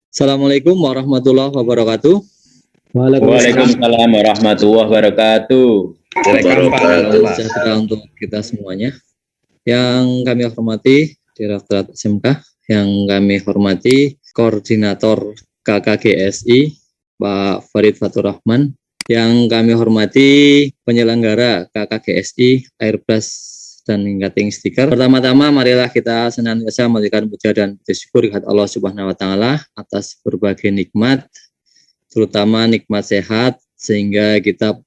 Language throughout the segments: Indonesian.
Assalamualaikum warahmatullahi wabarakatuh. Waalaikumsalam warahmatullahi wabarakatuh. Salam sejahtera untuk kita semuanya. Yang kami hormati Direktorat SMK, yang kami hormati Koordinator KKGSI Pak Farid Fatur Rahman, yang kami hormati penyelenggara KKGSI Airbrush dan Cutting Sticker. Pertama-tama marilah kita senantiasa memberikan puja dan bersyukur kepada Allah Subhanahu wa taala atas berbagai nikmat, terutama nikmat sehat, sehingga kita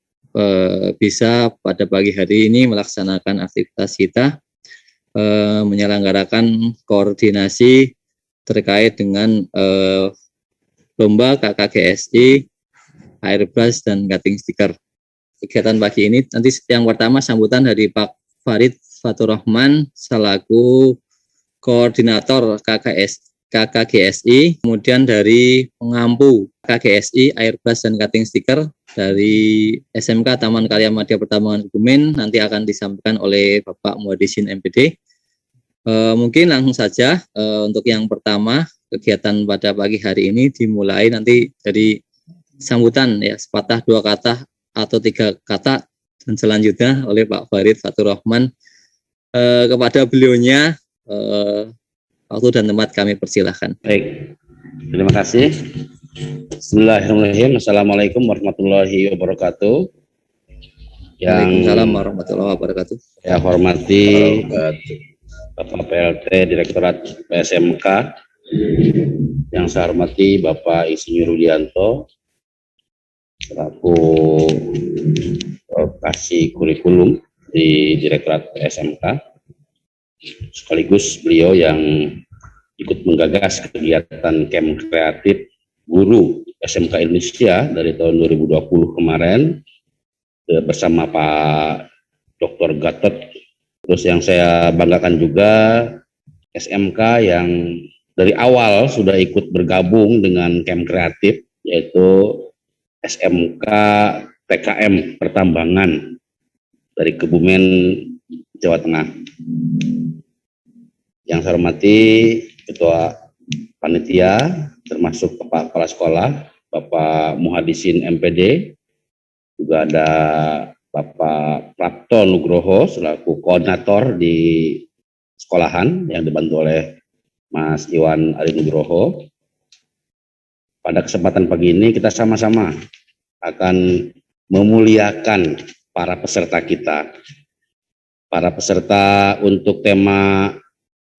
bisa pada pagi hari ini melaksanakan aktivitas kita, menyelenggarakan koordinasi terkait dengan lomba KKGSI Airbrush dan Cutting Sticker. Kegiatan pagi ini nanti yang pertama sambutan dari Pak Farid Fatur Rahman selaku koordinator KKGSI, kemudian dari pengampu KKGSI Airbrush dan Cutting Sticker dari SMK Taman Karya Madya Pertambangan Kebumen nanti akan disampaikan oleh Bapak Muhaddisin MPD. Mungkin langsung saja untuk yang pertama, kegiatan pada pagi hari ini dimulai nanti dari sambutan ya, sepatah dua kata atau tiga kata, dan selanjutnya oleh Pak Farid Fatur Rahman. Kepada beliaunya waktu dan tempat kami persilahkan. Baik, terima kasih. Bismillahirrahmanirrahim. Assalamualaikum warahmatullahi wabarakatuh. Waalaikumsalam warahmatullahi wabarakatuh. Saya hormati Bapak PLT Direktorat PSMK, yang saya hormati Bapak Insinyur Rudianto selaku kasih kurikulum di Direktorat PSMK, sekaligus beliau yang ikut menggagas kegiatan camp kreatif guru SMK Indonesia dari tahun 2020 kemarin bersama Pak Dr. Gatot. Terus yang saya banggakan juga SMK yang dari awal sudah ikut bergabung dengan camp kreatif, yaitu SMK TKM Pertambangan dari Kebumen, Jawa Tengah. Yang saya hormati Ketua Panitia, termasuk Bapak Kepala Sekolah, Bapak Muhaddisin MPD, juga ada Bapak Prapto Nugroho selaku koordinator di sekolahan yang dibantu oleh Mas Iwan Ari Nugroho. Pada kesempatan pagi ini kita sama-sama akan memuliakan para peserta kita. Para peserta untuk tema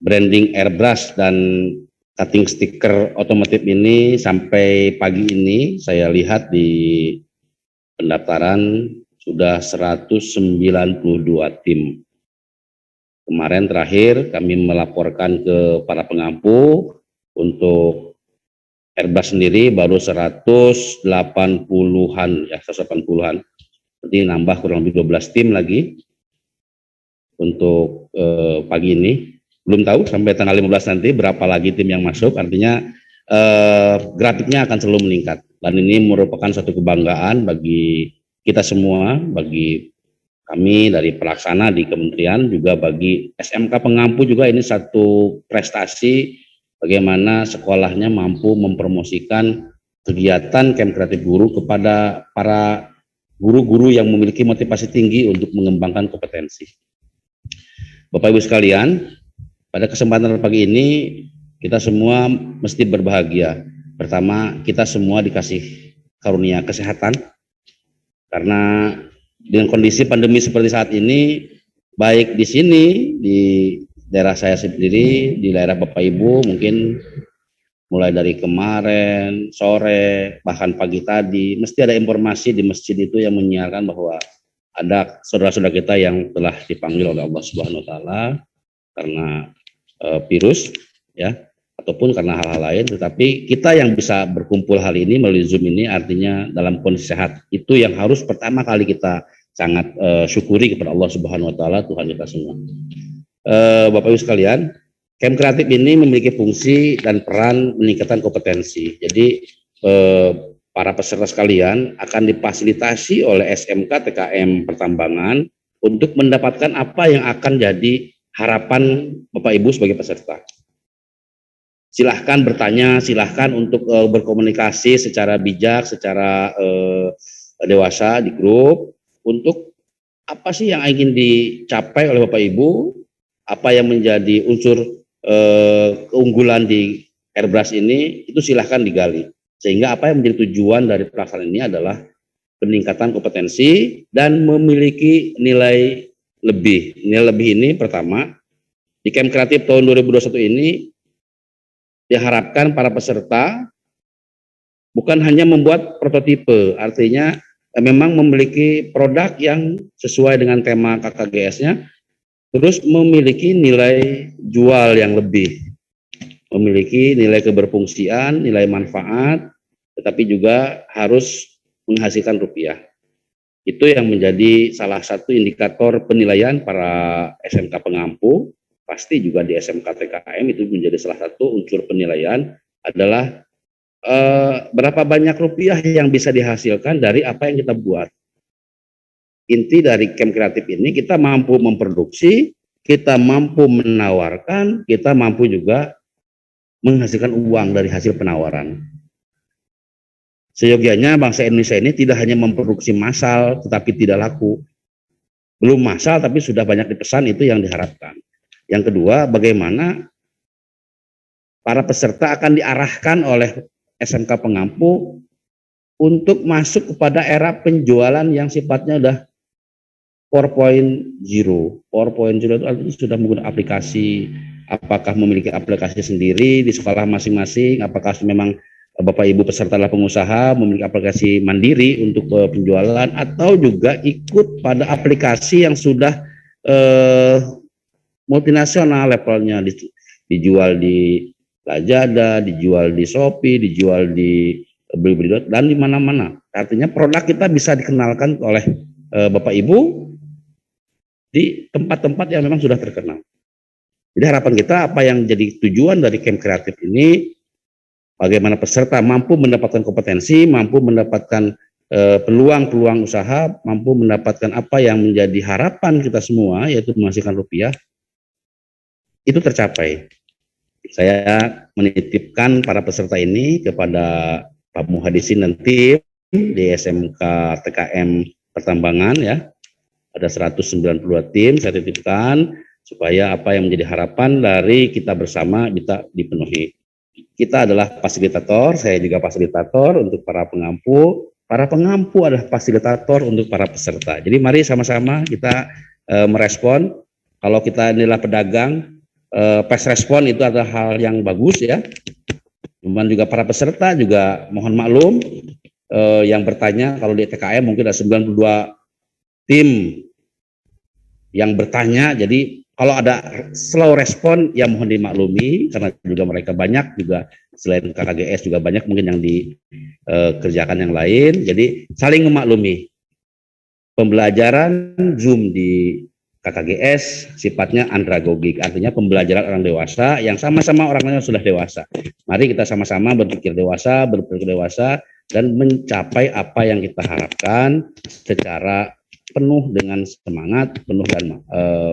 branding airbrush dan cutting sticker otomotif ini sampai pagi ini saya lihat di pendaftaran sudah 192 tim. Kemarin terakhir kami melaporkan ke para pengampu untuk airbrush sendiri baru 180-an ya, 180-an. Berarti nambah kurang lebih 12 tim lagi untuk pagi ini. Belum tahu sampai tanggal 15 nanti berapa lagi tim yang masuk, artinya grafiknya akan selalu meningkat. Dan ini merupakan suatu kebanggaan bagi kita semua, bagi kami dari pelaksana di kementerian, juga bagi SMK pengampu juga ini satu prestasi bagaimana sekolahnya mampu mempromosikan kegiatan camp kreatif guru kepada para guru-guru yang memiliki motivasi tinggi untuk mengembangkan kompetensi. Bapak Ibu sekalian, pada kesempatan pagi ini kita semua mesti berbahagia. Pertama, kita semua dikasih karunia kesehatan, karena dengan kondisi pandemi seperti saat ini, baik di sini, di daerah saya sendiri, di daerah Bapak Ibu, mungkin mulai dari kemarin, sore, bahkan pagi tadi, mesti ada informasi di masjid itu yang menyiarkan bahwa ada saudara-saudara kita yang telah dipanggil oleh Allah Subhanahu wa taala karena virus ya, ataupun karena hal-hal lain, tetapi kita yang bisa berkumpul hari ini melalui Zoom ini artinya dalam kondisi sehat. Itu yang harus pertama kali kita sangat syukuri kepada Allah Subhanahu wa taala, Tuhan kita semua. Bapak Ibu sekalian, camp kreatif ini memiliki fungsi dan peran meningkatkan kompetensi. Jadi para peserta sekalian akan difasilitasi oleh SMK TKM Pertambangan untuk mendapatkan apa yang akan jadi harapan Bapak Ibu sebagai peserta. silahkan bertanya, silahkan untuk berkomunikasi secara bijak, secara dewasa di grup untuk apa sih yang ingin dicapai oleh Bapak Ibu, apa yang menjadi unsur keunggulan di Airbrush ini, itu silahkan digali. Sehingga apa yang menjadi tujuan dari pelaksanaan ini adalah peningkatan kompetensi dan memiliki nilai lebih. Nilai lebih ini pertama, di Camp Kreatif tahun 2021 ini diharapkan para peserta bukan hanya membuat prototipe, artinya memang memiliki produk yang sesuai dengan tema KKGS-nya, terus memiliki nilai jual yang lebih, memiliki nilai keberfungsian, nilai manfaat, tetapi juga harus menghasilkan rupiah. Itu yang menjadi salah satu indikator penilaian para SMK pengampu. Pasti juga di SMK TKM itu menjadi salah satu unsur penilaian adalah berapa banyak rupiah yang bisa dihasilkan dari apa yang kita buat. Inti dari Camp Kreatif ini, kita mampu memproduksi, kita mampu menawarkan, kita mampu juga menghasilkan uang dari hasil penawaran. Seyogianya bangsa Indonesia ini tidak hanya memproduksi massal tetapi tidak laku. Belum massal tapi sudah banyak dipesan, itu yang diharapkan. Yang kedua, bagaimana para peserta akan diarahkan oleh SMK pengampu untuk masuk kepada era penjualan yang sifatnya udah 4.0. 4.0 itu artinya sudah menggunakan aplikasi, apakah memiliki aplikasi sendiri di sekolah masing-masing, apakah memang Bapak Ibu peserta adalah pengusaha memiliki aplikasi mandiri untuk penjualan, atau juga ikut pada aplikasi yang sudah multinasional levelnya, dijual di Lazada, dijual di Shopee, dijual di Blibli dan di mana-mana. Artinya produk kita bisa dikenalkan oleh Bapak Ibu di tempat-tempat yang memang sudah terkenal. Jadi harapan kita, apa yang jadi tujuan dari Camp Kreatif ini, bagaimana peserta mampu mendapatkan kompetensi, mampu mendapatkan peluang-peluang usaha, mampu mendapatkan apa yang menjadi harapan kita semua, yaitu menghasilkan rupiah, itu tercapai. Saya menitipkan para peserta ini kepada Pak Muhadisin dan tim di SMK TKM Pertambangan ya. Ada 192 tim saya titipkan supaya apa yang menjadi harapan dari kita bersama bisa dipenuhi. Kita adalah fasilitator, saya juga fasilitator untuk para pengampu. Para pengampu adalah fasilitator untuk para peserta. Jadi mari sama-sama kita merespon. Kalau kita inilah pedagang, fast respon itu adalah hal yang bagus ya. Cuman juga para peserta juga mohon maklum yang bertanya, kalau di TKM mungkin ada 92 tim yang bertanya, jadi kalau ada slow respon ya mohon dimaklumi, karena juga mereka banyak juga selain KKGS juga banyak mungkin yang dikerjakan yang lain, jadi saling memaklumi. Pembelajaran Zoom di KKGS sifatnya andragogik, artinya pembelajaran orang dewasa yang sama-sama orangnya sudah dewasa. Mari kita sama-sama berpikir dewasa, dan mencapai apa yang kita harapkan secara penuh dengan semangat, penuh dengan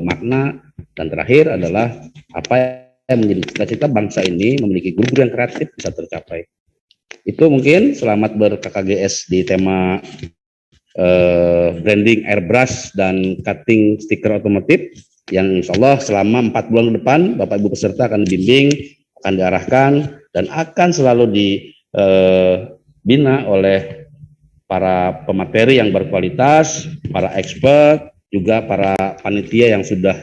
makna, dan terakhir adalah apa yang menjadi cita-cita bangsa ini, memiliki guru-guru yang kreatif bisa tercapai. Itu mungkin selamat ber-KKGS di tema branding airbrush dan cutting stiker otomotif yang insya Allah selama 4 bulan ke depan Bapak Ibu peserta akan dibimbing, akan diarahkan, dan akan selalu dibina oleh para pemateri yang berkualitas, para expert, juga para panitia yang sudah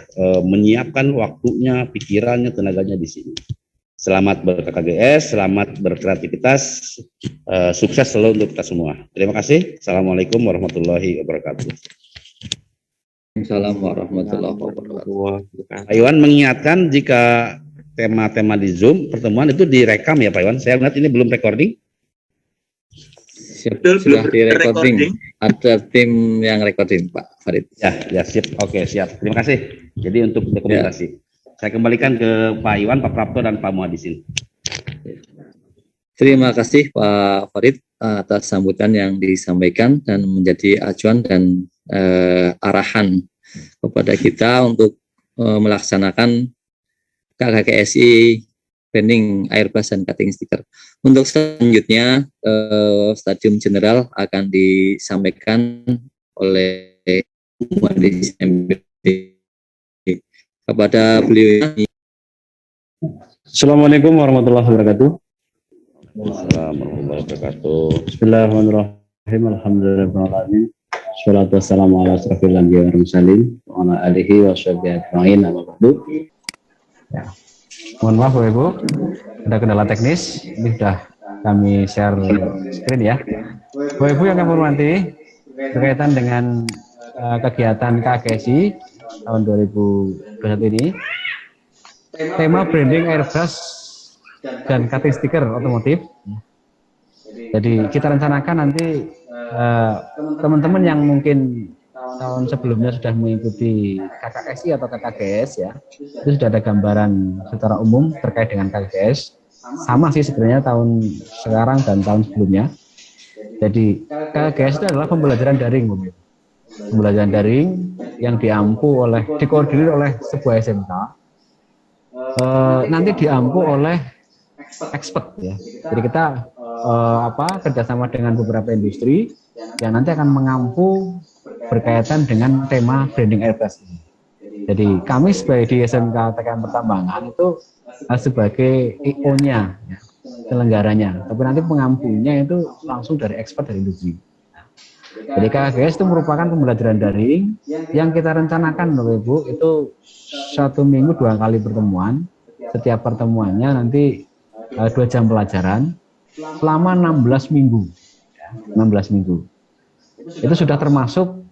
menyiapkan waktunya, pikirannya, tenaganya di sini. Selamat ber-KKGS, selamat berkreativitas, sukses selalu untuk kita semua. Terima kasih. Assalamualaikum warahmatullahi wabarakatuh. Assalamualaikum warahmatullahi wabarakatuh. Pak Iwan mengingatkan jika tema-tema di Zoom pertemuan itu direkam ya Pak Iwan. Saya lihat ini belum recording. Sudah di recording. Ada tim yang recording Pak Farid. Ya sip. Oke, siap. Terima kasih. Jadi untuk dokumentasi. Saya kembalikan ke Pak Iwan, Pak Prapto, dan Pak Muhadisin. Terima kasih Pak Farid atas sambutan yang disampaikan dan menjadi acuan dan arahan kepada kita untuk melaksanakan KKGSI branding Airbus dan cutting sticker. Untuk selanjutnya Stadium General akan disampaikan oleh Muhandis MBD kepada beliau. Assalamualaikum warahmatullahi wabarakatuh. Assalamualaikum warahmatullahi wabarakatuh. Bismillahirrahmanirrahim. Alhamdulillahirrahmanirrahim. Wassalatu wassalamu ala asrofil anbiya'i wal mursalin wa ala alihi wa sahbihi ajma'in. Amma ba'du. Ya. Mohon maaf Bapak Ibu, ada kendala teknis. Ini sudah kami share screen ya. Bapak Ibu yang kami hormati, berkaitan dengan kegiatan KGSI tahun 2021 ini, tema branding Airbus dan cutting stiker otomotif. Jadi kita rencanakan nanti teman-teman yang mungkin tahun sebelumnya sudah mengikuti KKSI atau KKGS ya, itu sudah ada gambaran secara umum terkait dengan KKGS. Sama sih sebenarnya tahun sekarang dan tahun sebelumnya. Jadi KKGS itu adalah pembelajaran daring, pembelajaran daring yang dikoordinir oleh sebuah SMK. Nanti diampu oleh expert ya. Jadi kita kerjasama dengan beberapa industri yang nanti akan mengampu berkaitan dengan tema branding Airbus ini. Jadi kami sebagai di SMK TKM Pertambangan itu sebagai IO-nya, ya, penyelenggaranya. Tapi nanti pengampunya itu langsung dari expert dari industri. Jadi KKGS itu merupakan pembelajaran daring yang kita rencanakan Bapak Ibu itu 1 minggu 2 kali pertemuan. Setiap pertemuannya nanti 2 jam pelajaran selama 16 minggu. Ya, 16 minggu. Itu sudah termasuk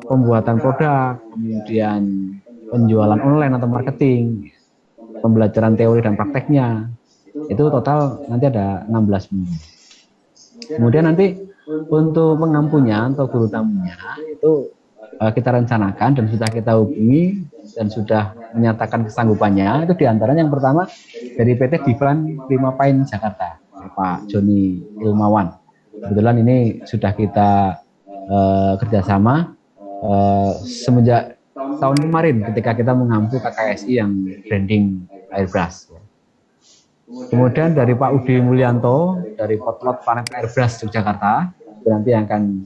pembuatan produk, kemudian penjualan online atau marketing, pembelajaran teori dan prakteknya. Itu total nanti ada 16 minggu. Kemudian nanti untuk pengampunya atau guru tamunya itu kita rencanakan dan sudah kita hubungi dan sudah menyatakan kesanggupannya. Itu diantaranya yang pertama dari PT Divlan Prima Pain Jakarta, Pak Joni Ilmawan. Kebetulan ini sudah kita kerjasama semenjak tahun kemarin ketika kita mengampu KKSI yang branding Airbus. Kemudian dari Pak Udi Mulyanto dari Potlot Planet Airbus Yogyakarta, itu nanti akan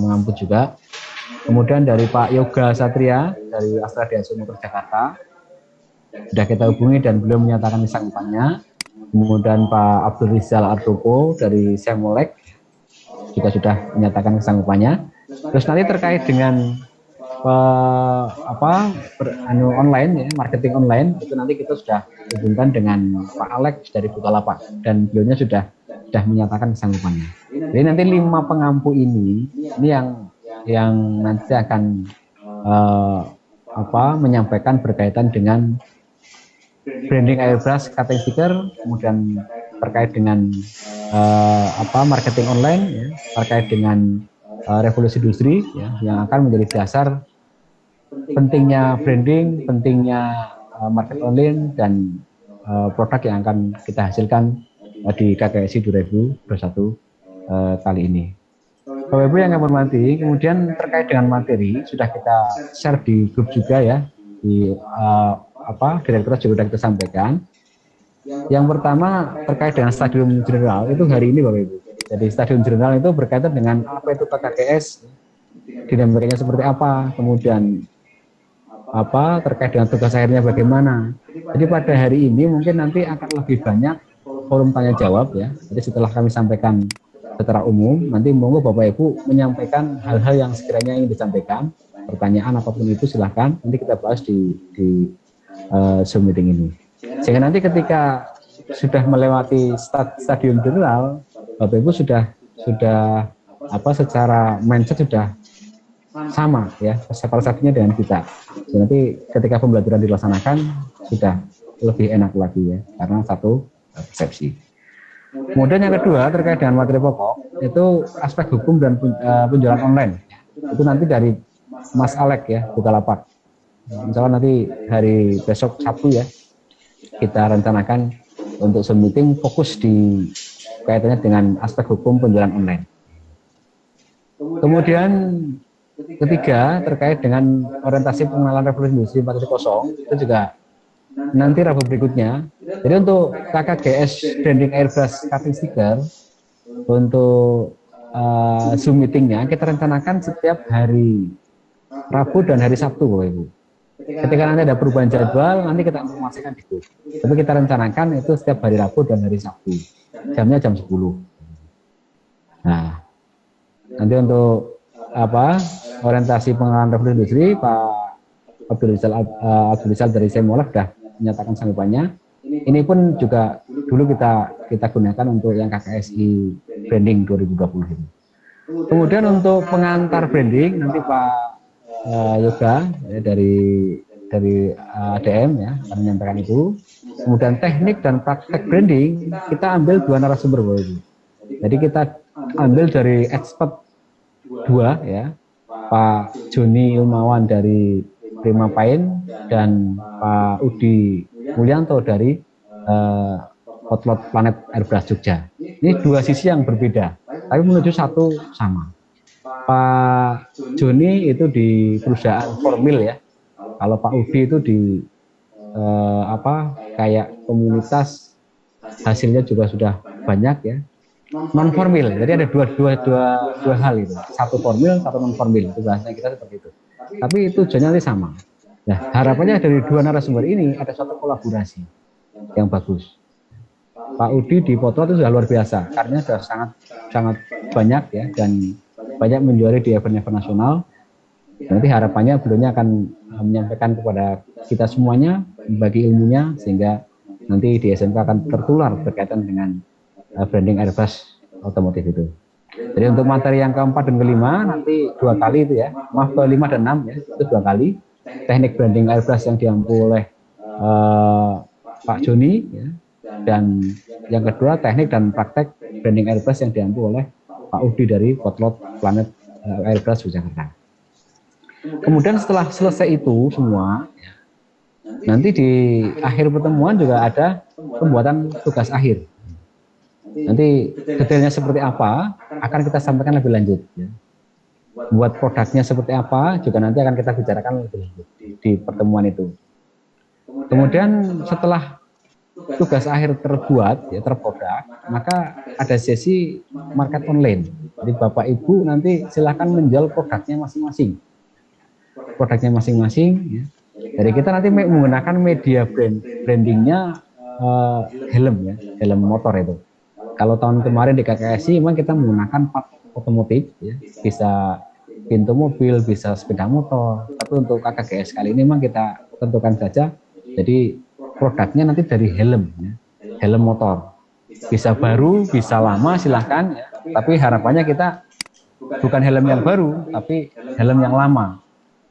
mengampu juga. Kemudian dari Pak Yoga Satria dari Astra Diaso Motor Jakarta, sudah kita hubungi dan beliau menyatakan kesanggupannya. Kemudian Pak Abdul Rizal Ardopo dari Semolek juga sudah menyatakan kesanggupannya. Terus nanti terkait dengan online ya, marketing online itu nanti kita sudah hubungkan dengan Pak Alex dari Bukalapak dan beliaunya sudah menyatakan kesanggupannya. Jadi nanti 5 pengampu ini yang nanti akan menyampaikan berkaitan dengan branding Airbus, cutting sticker, kemudian terkait dengan marketing online, ya, terkait dengan revolusi industri, ya, yang akan menjadi dasar pentingnya branding, pentingnya market online dan produk yang akan kita hasilkan di KKSI 2021 kali ini. Bapak Ibu yang kami hormati, kemudian terkait dengan materi sudah kita share di grup juga ya, di direktur juga sudah kita sampaikan. Yang pertama terkait dengan Stadium General itu hari ini Bapak Ibu. Jadi Stadium General itu berkaitan dengan apa itu KKGS, dinamikanya seperti apa, kemudian terkait dengan tugas akhirnya bagaimana. Jadi pada hari ini mungkin nanti akan lebih banyak forum tanya jawab ya. Jadi setelah kami sampaikan secara umum, nanti monggo Bapak Ibu menyampaikan hal-hal yang sekiranya ingin disampaikan, pertanyaan apapun itu silahkan nanti kita bahas di Zoom meeting ini. Sehingga nanti ketika sudah melewati Stadium General, Bapak Ibu sudah secara mindset sudah sama ya, persepsinya dengan kita. Jadi nanti ketika pembelajaran dilaksanakan sudah lebih enak lagi ya, karena satu persepsi. Kemudian yang kedua terkait dengan materi pokok itu aspek hukum dan penjualan online. Itu nanti dari Mas Alek ya, Bukalapak. Misalnya nanti hari besok Sabtu ya, kita rencanakan untuk Zoom meeting fokus di kaitannya dengan aspek hukum penjualan online. Kemudian ketiga terkait dengan orientasi pengenalan revolusi industri 4.0 itu juga nanti Rabu berikutnya. Jadi untuk KKGS Branding Airbrush Cutting Sticker untuk Zoom meetingnya kita rencanakan setiap hari Rabu dan hari Sabtu, Bapak Ibu. Ketika nanti ada perubahan jadwal, nanti kita informasikan di grup. Tapi kita rencanakan itu setiap hari Rabu dan hari Sabtu. Jamnya jam 10. Nah, nanti untuk orientasi pengenalan revolusi industri, Pak Abdul Rizal dari Semolek sudah menyatakan sanggupannya. Ini pun juga dulu kita gunakan untuk yang KKSI Branding 2020 ini. Kemudian untuk pengantar branding nanti Pak Yoga ya, dari ADM ya akan menyampaikan itu. Kemudian teknik dan praktek branding kita ambil 2 narasumber, Bapak Ibu. Jadi kita ambil dari expert 2 ya, Pak Joni Ilmawan dari Prima Pain dan Pak Udi Mulyanto dari Potlot Planet Airbrush Jogja. Ini 2 sisi yang berbeda, tapi menuju satu sama. Pak Joni itu di perusahaan formil ya. Kalau Pak Udi itu di kayak komunitas, hasilnya juga sudah banyak ya. Non formil. Jadi ada dua hal itu. Satu formil, satu non formil. Itu bahasanya kita seperti itu. Tapi tujuannya nanti sama. Nah, harapannya dari 2 narasumber ini ada suatu kolaborasi yang bagus. Pak Udi di Potlot itu sudah luar biasa, karena sudah sangat banyak ya dan banyak menjuari di event-event nasional. Nanti harapannya beliau akan menyampaikan kepada kita semuanya, bagi ilmunya, sehingga nanti di SMK akan tertular berkaitan dengan branding airbrush otomotif itu. Jadi untuk materi yang keempat dan kelima nanti 2 kali itu ya, maaf ke 5 dan 6 ya, itu 2 kali. Teknik branding airbrush yang diampu oleh Pak Joni ya, dan yang kedua teknik dan praktek branding airbrush yang diampu oleh Pak Udi dari Potlot Planet Airbrush Jakarta. Kemudian setelah selesai itu semua, nanti di akhir pertemuan juga ada pembuatan tugas akhir. Nanti detailnya seperti apa akan kita sampaikan lebih lanjut. Ya. Buat produknya seperti apa juga nanti akan kita bicarakan lebih lanjut di pertemuan itu. Kemudian setelah tugas akhir terbuat, ya terproduk, maka ada sesi market online. Jadi Bapak Ibu nanti silahkan menjual produknya masing-masing. Produknya masing-masing. Ya. Jadi kita nanti menggunakan media brandingnya helm ya, helm motor itu. Kalau tahun kemarin di KKSI memang kita menggunakan part otomotif, ya, bisa pintu mobil, bisa sepeda motor. Tapi untuk KKGS kali ini memang kita tentukan saja. Jadi produknya nanti dari helm, ya, helm motor. Bisa baru, bisa lama, silahkan. Ya. Tapi harapannya kita bukan helm yang baru, tapi helm yang lama.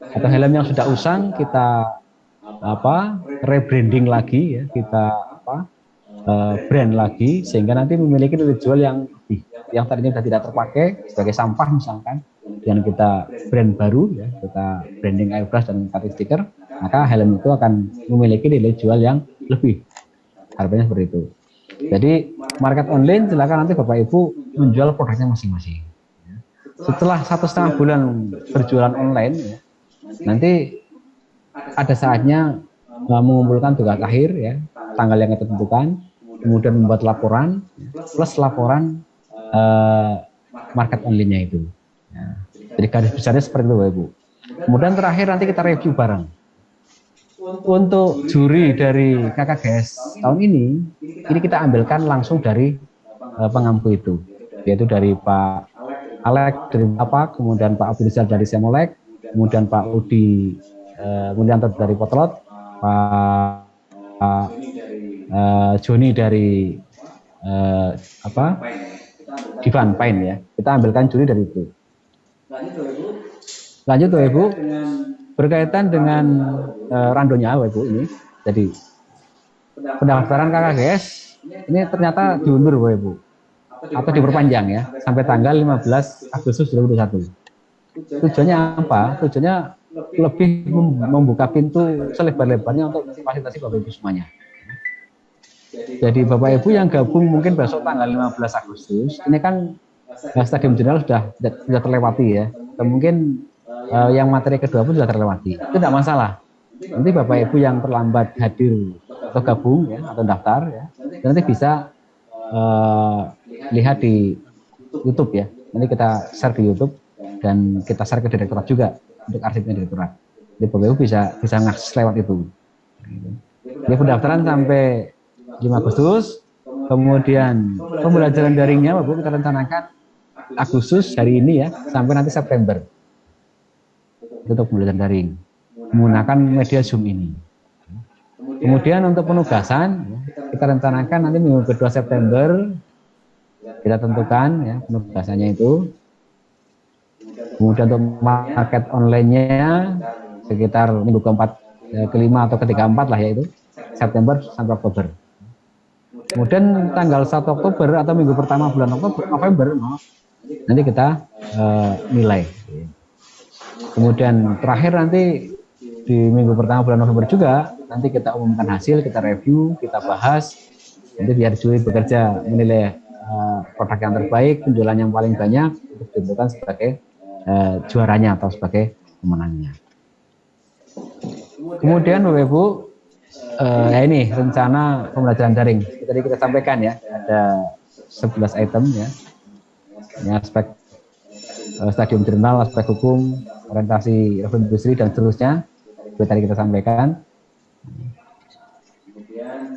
Atau helm yang sudah usang kita rebranding lagi, ya, kita brand lagi sehingga nanti memiliki nilai jual yang lebih, yang tadinya sudah tidak terpakai sebagai sampah misalkan, dan kita brand baru ya, kita branding airbrush dan cutting sticker, maka helm itu akan memiliki nilai jual yang lebih. Harganya seperti itu. Jadi market online silakan nanti Bapak Ibu menjual produknya masing-masing. Setelah 1,5 bulan berjualan online ya, nanti ada saatnya mengumpulkan tugas akhir ya, tanggal yang kita tentukan, kemudian membuat laporan plus laporan market online-nya itu. Ya. Jadi garis besarnya seperti itu Bapak Ibu. Kemudian terakhir nanti kita review bareng. Untuk juri dari KKGS tahun ini kita ambilkan langsung dari pengampu itu, yaitu dari Pak Alek dari Bapak, kemudian Pak Abdul Rizal dari Semolek, kemudian Pak Udi Mulyanto dari Potlot, Pak Joni dari Divan Pain ya. Kita ambilkan juri dari itu. Lanjut Bapak Ibu, berkaitan dengan randonya Bapak Ibu ini. Jadi pendaftaran KKGS ini ternyata diundur Bapak Ibu atau diperpanjang ya sampai tanggal 15 Agustus 2021. Tujuannya apa? Tujuannya lebih membuka pintu selebar-lebarnya untuk fasilitasi Bapak Ibu semuanya. Jadi Bapak Ibu yang gabung mungkin besok tanggal 15 Agustus, ini kan Stadium Jenderal sudah terlewati ya. Dan mungkin yang materi kedua pun sudah terlewati. Itu tidak masalah. Nanti Bapak Ibu yang terlambat hadir atau gabung ya atau daftar ya. Dan nanti bisa lihat di YouTube ya. Nanti kita share di YouTube dan kita share ke direktorat juga untuk arsipnya direktorat. Jadi Bapak Ibu bisa ngakses lewat itu. Jadi pendaftaran sampai 5 Agustus, kemudian pembelajaran daringnya Bapak Ibu kita rencanakan Agustus hari ini ya sampai nanti September. Itu untuk pembelajaran daring menggunakan media Zoom ini. Kemudian untuk penugasan kita rencanakan nanti minggu kedua September kita tentukan ya penugasannya itu. Kemudian untuk market online-nya sekitar minggu keempat, kelima atau ke-34 lah ya itu September sampai Oktober. Kemudian tanggal 1 Oktober atau minggu pertama bulan November nanti kita nilai. Kemudian terakhir nanti di minggu pertama bulan November juga nanti kita umumkan hasil, kita review, kita bahas. Nanti biar juri bekerja menilai produk yang terbaik, penjualan yang paling banyak untuk ditentukan sebagai juaranya atau sebagai pemenangnya. Kemudian Bapak Ibu, ya ini rencana pembelajaran daring. Tadi kita sampaikan ya, ada 11 item ya. Ini aspek stadium jurnal, aspek hukum, orientasi industri dan seterusnya. Itu tadi kita sampaikan.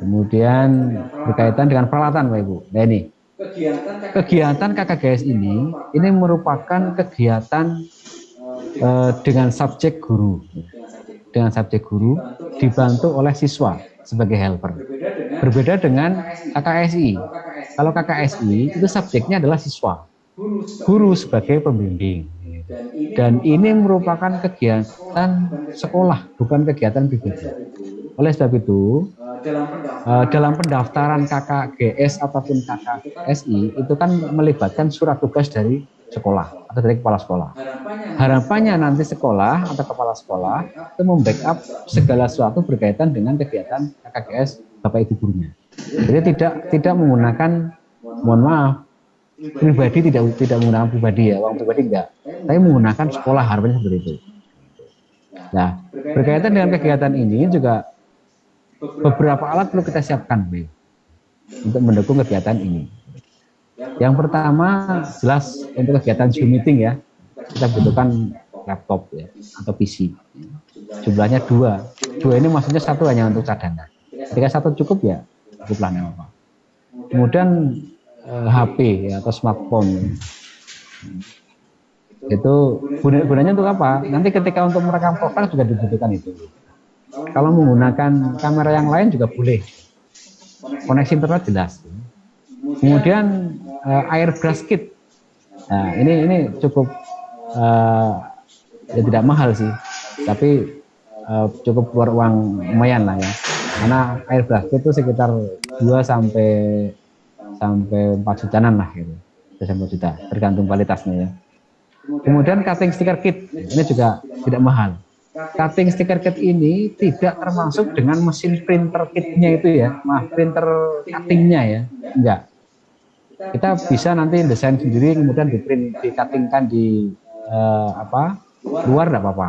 Kemudian berkaitan dengan peralatan Bapak Ibu. Nah ini kegiatan KKGS ini merupakan kegiatan dengan subjek guru. Dengan subjek guru dibantu oleh siswa sebagai helper. Berbeda dengan KKSI. Kalau KKSI itu subjeknya adalah siswa, guru sebagai pembimbing. Dan ini merupakan kegiatan sekolah, bukan kegiatan pribadi. Oleh sebab itu, dalam pendaftaran KKGS ataupun KKSI itu kan melibatkan surat tugas dari sekolah atau dari kepala sekolah. Harapannya nanti sekolah atau kepala sekolah itu membackup segala sesuatu berkaitan dengan kegiatan KKGS Bapak Ibu gurunya. Jadi tidak menggunakan, mohon maaf, pribadi tidak menggunakan pribadi ya, uang pribadi enggak, tapi menggunakan sekolah, harapannya seperti itu. Nah, berkaitan dengan kegiatan ini juga beberapa alat perlu kita siapkan B, untuk mendukung kegiatan ini. Yang pertama jelas untuk kegiatan Zoom meeting ya, kita butuhkan laptop ya atau PC. Jumlahnya 2 ini maksudnya satu hanya untuk cadangan. Ketika satu cukup ya cukuplah apa. Kemudian HP ya, atau smartphone. Itu gunanya untuk apa? Nanti ketika untuk merekam produk juga dibutuhkan itu. Kalau menggunakan kamera yang lain juga boleh. Koneksi internet jelas. Kemudian airbrush kit. Nah, ini cukup ya tidak mahal sih, tapi cukup keluar uang lumayan lah ya. Karena airbrush kit itu sekitar 2 sampai 4 jutaan lah gitu. 2 sampai 4 juta, tergantung kualitasnya ya. Kemudian cutting sticker kit. Ini juga tidak mahal. Cutting sticker kit ini tidak termasuk dengan mesin printer kitnya itu ya, printer cuttingnya ya, enggak. Kita bisa nanti desain sendiri kemudian di-cuttingkan di luar enggak apa-apa.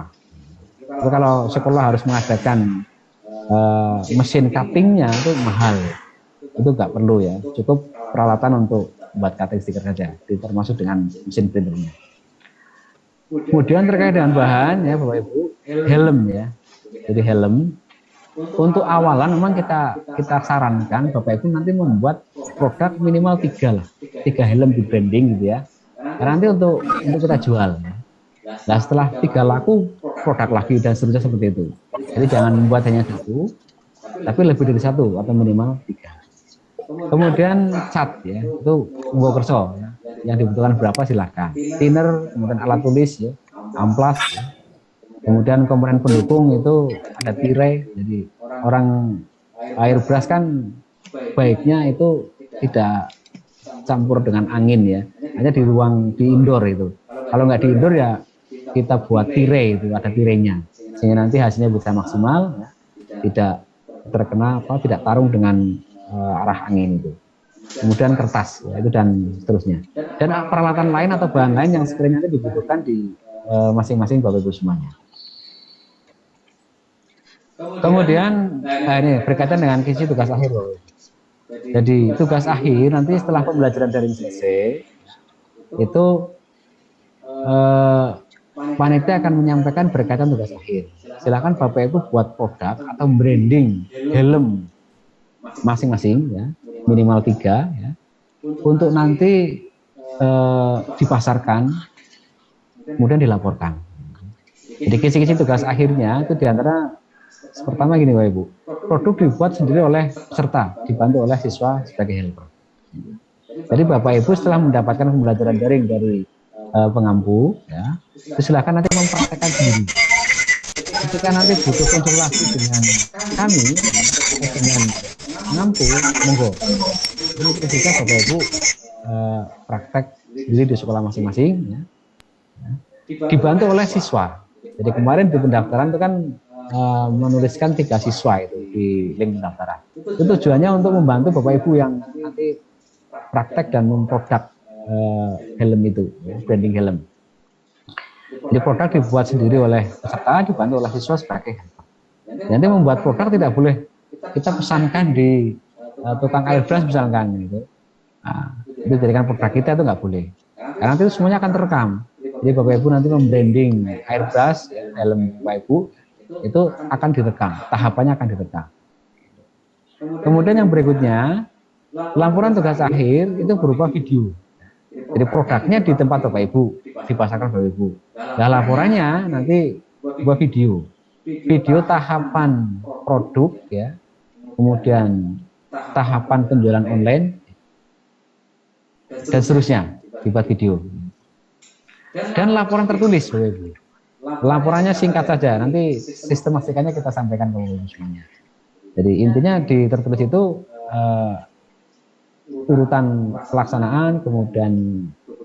Tapi kalau sekolah harus mengadakan mesin cuttingnya itu mahal, itu enggak perlu ya, cukup peralatan untuk buat cutting stiker saja, termasuk dengan mesin printernya. Kemudian terkait dengan bahan ya Bapak Ibu, helm ya. Jadi helm untuk awalan memang kita sarankan Bapak Ibu nanti membuat produk minimal 3 lah. 3 helm di branding gitu ya. Karena nanti untuk kita jual ya. Nah setelah 3 laku produk lagi dan seterusnya seperti itu. Jadi jangan membuat hanya 1, tapi lebih dari 1 atau minimal 3. Kemudian cat ya, itu monggo kerso ya. Yang dibutuhkan berapa silahkan. Thinner, kemudian alat tulis ya, amplas ya. Kemudian komponen pendukung itu ada tirai. Jadi orang airbrush kan baiknya itu tidak campur dengan angin ya, hanya di indoor itu. Kalau nggak di indoor ya kita buat tirai itu, ada tirainya, sehingga nanti hasilnya bisa maksimal ya, tidak terkena tidak tarung dengan arah angin itu. Kemudian kertas ya, itu dan seterusnya. Dan peralatan lain atau bahan lain yang sekiranya dibutuhkan di masing-masing Bapak Ibu semuanya. Kemudian ini berkaitan dengan kisi tugas akhir. Jadi tugas akhir nanti setelah pembelajaran daring selesai itu panitia akan menyampaikan berkaitan tugas akhir. Silakan Bapak Ibu buat produk atau branding helm masing-masing ya, minimal 3 ya, untuk nanti dipasarkan kemudian dilaporkan. Jadi kisi-kisi tugas akhirnya itu diantara pertama gini Bapak Ibu, produk dibuat sendiri oleh peserta, dibantu oleh siswa sebagai helper. Jadi Bapak Ibu setelah mendapatkan pembelajaran daring dari pengampu, ya, silakan nanti mempraktekkan sendiri. Ketika nanti butuh konsultasi dengan kami, dengan pengampu, monggo. Ini ketika Bapak Ibu praktek sendiri di sekolah masing-masing, ya, dibantu oleh siswa. Jadi kemarin di pendaftaran itu kan menuliskan 3 siswa itu di link pendaftaran. Itu tujuannya untuk membantu Bapak Ibu yang nanti praktek dan memproduk helm itu, ya, branding helm. Jadi produk dibuat sendiri oleh peserta, dibantu oleh siswa sebagai helper. Nanti membuat produk tidak boleh kita pesankan di tukang airbrush misalkan gitu. Nah, itu jadikan produk kita itu nggak boleh. Karena itu semuanya akan terekam. Jadi Bapak Ibu nanti membranding airbrush, ya, helm Bapak Ibu, itu akan direkam, tahapannya akan direkam. Kemudian yang berikutnya, laporan tugas akhir itu berupa video. Jadi produknya di tempat Bapak Ibu, dipasarkan Bapak Ibu. Nah laporannya nanti buat video. Video tahapan produk ya, kemudian tahapan penjualan online, dan seterusnya dibuat video. Dan laporan tertulis Bapak Ibu. Laporannya singkat saja, nanti sistematikanya kita sampaikan ke Bapak Ibu semuanya. Jadi intinya di tertulis itu urutan pelaksanaan, kemudian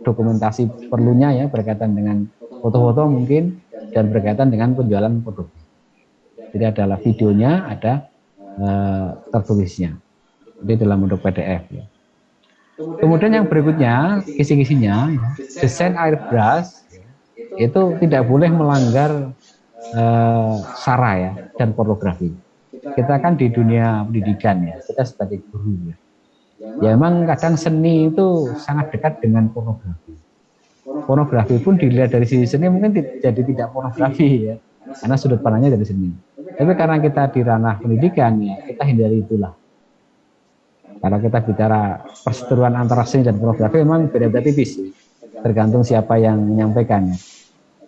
dokumentasi perlunya ya berkaitan dengan foto-foto mungkin, dan berkaitan dengan penjualan produk. Jadi adalah videonya, ada tertulisnya. Jadi dalam bentuk PDF ya. Kemudian yang berikutnya, kisi-kisinya, desain airbrush itu tidak boleh melanggar SARA ya, dan pornografi. Kita kan di dunia pendidikan ya, kita sebagai guru ya. Ya memang kadang seni itu sangat dekat dengan pornografi. Pornografi pun dilihat dari sisi seni mungkin jadi tidak pornografi ya, karena sudut pandangnya dari seni. Tapi karena kita di ranah pendidikan ya, kita hindari itulah. Kalau kita bicara perseteruan antara seni dan pornografi memang beda-beda tipis, tergantung siapa yang menyampaikan.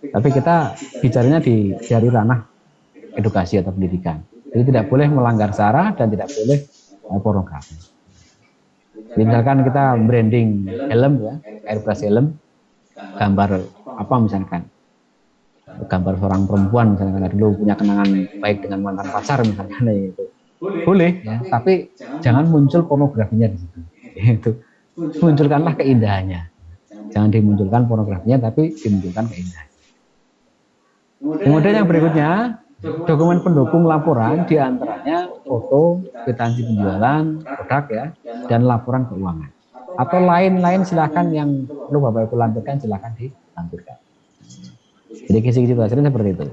Tapi kita bicaranya dari ranah edukasi atau pendidikan. Jadi tidak boleh melanggar SARA dan tidak boleh pornografi. Misalkan kita branding helm ya, airbrush helm, gambar apa misalkan, gambar seorang perempuan misalkan dulu punya kenangan baik dengan mantan pacar misalkan itu. Boleh ya, tapi jangan muncul pornografinya di situ. Itu munculkanlah keindahannya. Jangan dimunculkan pornografinya, tapi dimunculkan keindahan. Kemudian yang berikutnya, dokumen pendukung laporan diantaranya foto, kwitansi penjualan produk ya, dan laporan keuangan. Atau lain-lain silakan yang perlu Bapak Ibu lampirkan silakan dilampirkan. Jadi kisi-kisi hasilnya seperti itu.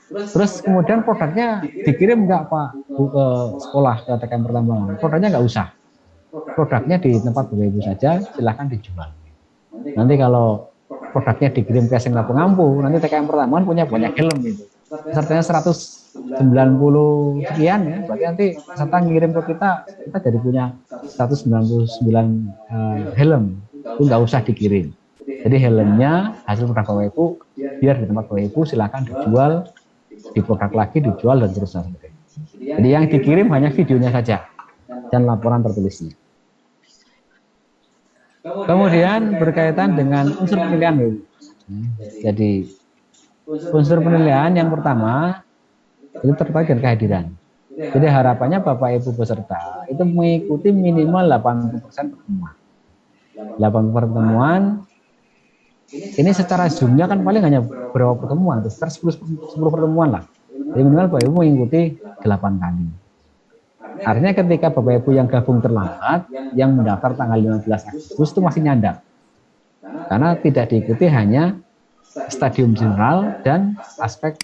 Terus kemudian produknya dikirim nggak Pak ke sekolah ke TKM pertambangan? Produknya nggak usah. Produknya di tempat Bapak Ibu saja silakan dijual. Nanti kalau produknya dikirim ke SMK pengampu, nanti TKM pertambangan punya banyak helm itu. Pesertanya 190 sekian ya, berarti nanti peserta ngirim ke kita jadi punya 199 helm, itu nggak usah dikirim. Jadi helmnya hasil produk Bapak Ibu biar di tempat Bapak Ibu silakan dijual, diproduk lagi, dijual dan seterusnya. Jadi yang dikirim hanya videonya saja dan laporan tertulisnya. Kemudian berkaitan dengan unsur penilaian, jadi unsur penilaian yang pertama itu terkait dengan kehadiran. Jadi harapannya Bapak Ibu peserta itu mengikuti minimal 80% pertemuan. 80 pertemuan ini secara Zoom-nya kan paling hanya berapa pertemuan, itu sekitar 10 pertemuan lah. Jadi minimal Bapak Ibu mengikuti 8 kali. Artinya ketika Bapak Ibu yang gabung terlambat, yang mendaftar tanggal 15 Agustus itu masih nyandar. Karena tidak diikuti hanya stadium general dan aspek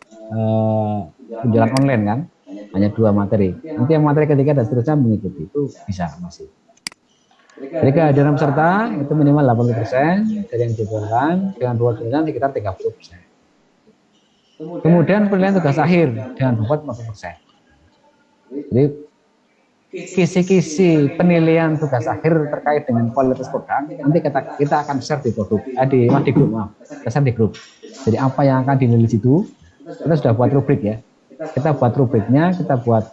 penjualan online kan. hanya 2 materi. Nanti yang materi ketiga dan seterusnya mengikuti itu bisa masih. Jadi kehadiran peserta itu minimal 80% dari yang dijadwalkan, dengan bobot penelitian sekitar 30%. Kemudian penilaian tugas akhir dengan bobot 40%. Jadi kisi-kisi penilaian tugas akhir terkait dengan kualitas produk nanti kita akan share di grup, kita share di grup. Jadi apa yang akan dinilai di situ kita sudah buat rubrik ya. Kita buat rubriknya, kita buat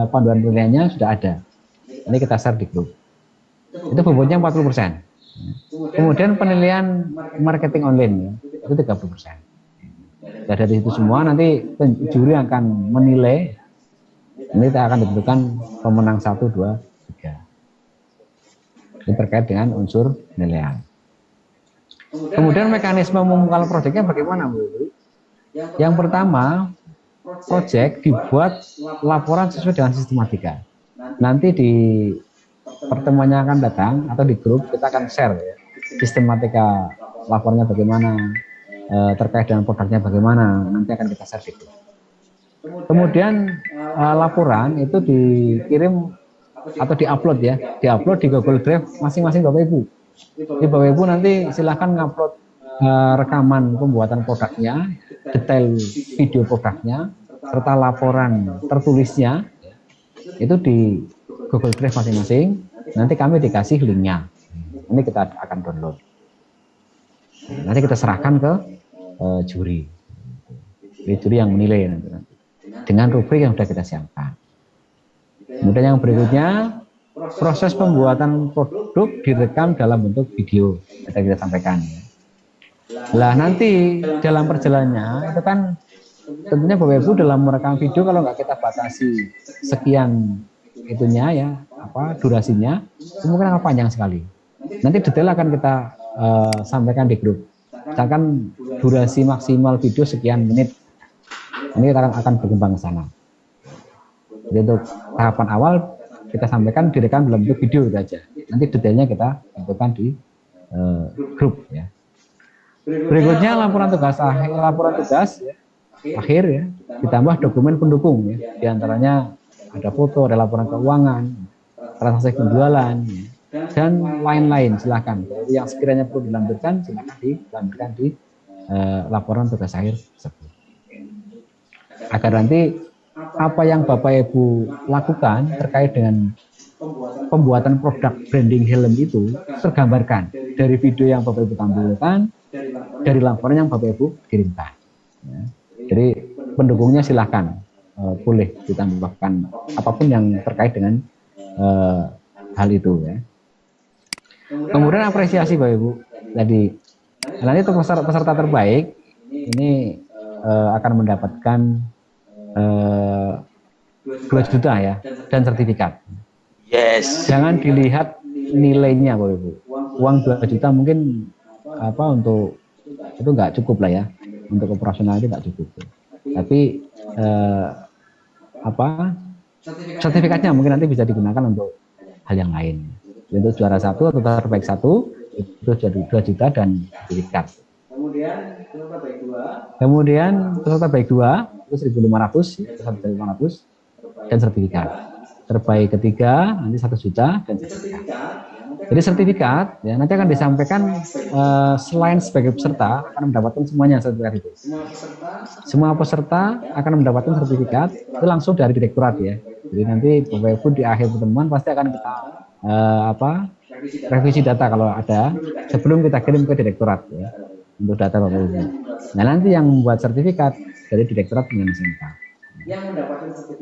panduan penilaiannya sudah ada. Ini kita share di grup. Itu bobotnya 40%. Kemudian penilaian marketing online ya, itu 30%. Dan dari itu semua nanti juri akan menilai. Ini kita akan ditentukan pemenang 1, 2, 3. Ini terkait dengan unsur penilaian. Kemudian mekanisme membuka proyeknya bagaimana, Bu? Yang pertama, proyek dibuat laporan sesuai dengan sistematika. Nanti di pertemuannya akan datang atau di grup kita akan share ya, sistematika laporannya bagaimana, terkait dengan produknya bagaimana, nanti akan kita share di grup. Kemudian laporan itu dikirim atau diupload ya, diupload di Google Drive masing-masing Bapak Ibu. Jadi Bapak Ibu nanti silahkan ngupload rekaman pembuatan produknya, detail video produknya, serta laporan tertulisnya itu di Google Drive masing-masing. Nanti kami dikasih linknya. Ini kita akan download. Nanti kita serahkan ke juri. Juri yang menilai nanti dengan rubrik yang sudah kita siapkan. Kemudian yang berikutnya, proses pembuatan produk direkam dalam bentuk video. Kita sampaikan. Lah nanti dalam perjalanannya itu kan tentunya Bapak Ibu dalam merekam video kalau nggak kita batasi sekian itunya ya, durasinya, kemungkinan akan panjang sekali. Nanti detail akan kita sampaikan di grup. Misalkan durasi maksimal video sekian menit. Ini kita akan berkembang ke sana. Jadi untuk tahapan awal kita sampaikan direkam dalam bentuk video itu aja. Nanti detailnya kita tentukan di grup ya. Berikutnya laporan tugas akhir ya, ditambah dokumen pendukung ya. Di antaranya ada foto, ada laporan keuangan, transaksi penjualan ya, dan lain-lain. Silakan. Jadi yang sekiranya perlu dilampirkan silakan dilampirkan di laporan tugas akhir tersebut. Agar nanti apa yang Bapak Ibu lakukan terkait dengan pembuatan produk branding helm itu tergambarkan dari video yang Bapak Ibu tampilkan, dari laporan yang Bapak Ibu kirimkan. Ya. Jadi pendukungnya silahkan boleh ditambahkan apapun yang terkait dengan hal itu ya. Kemudian apresiasi Bapak Ibu. Jadi nanti untuk peserta terbaik ini akan mendapatkan 2 juta ya dan sertifikat. Yes. Jangan dilihat nilainya Bapak Ibu. Uang 2 juta mungkin untuk itu nggak cukup lah ya, untuk operasional itu nggak cukup. Tapi sertifikatnya mungkin nanti bisa digunakan untuk hal yang lain. Untuk juara 1 atau terbaik 1 itu jadi 2 juta dan sertifikat. Kemudian peserta baik 2 itu 1.500 dan sertifikat. Terbaik ketiga nanti 1 juta dan sertifikat. Jadi sertifikat ya nanti akan disampaikan selain sebagai peserta akan mendapatkan semuanya sertifikat itu. Semua peserta akan mendapatkan sertifikat itu langsung dari direktorat ya. Jadi nanti Bapak Ibu di akhir pertemuan pasti akan kita revisi data kalau ada sebelum kita kirim ke direktorat ya untuk data Bapak Ibu. Nah nanti yang membuat sertifikat dari direktorat dengan SMK.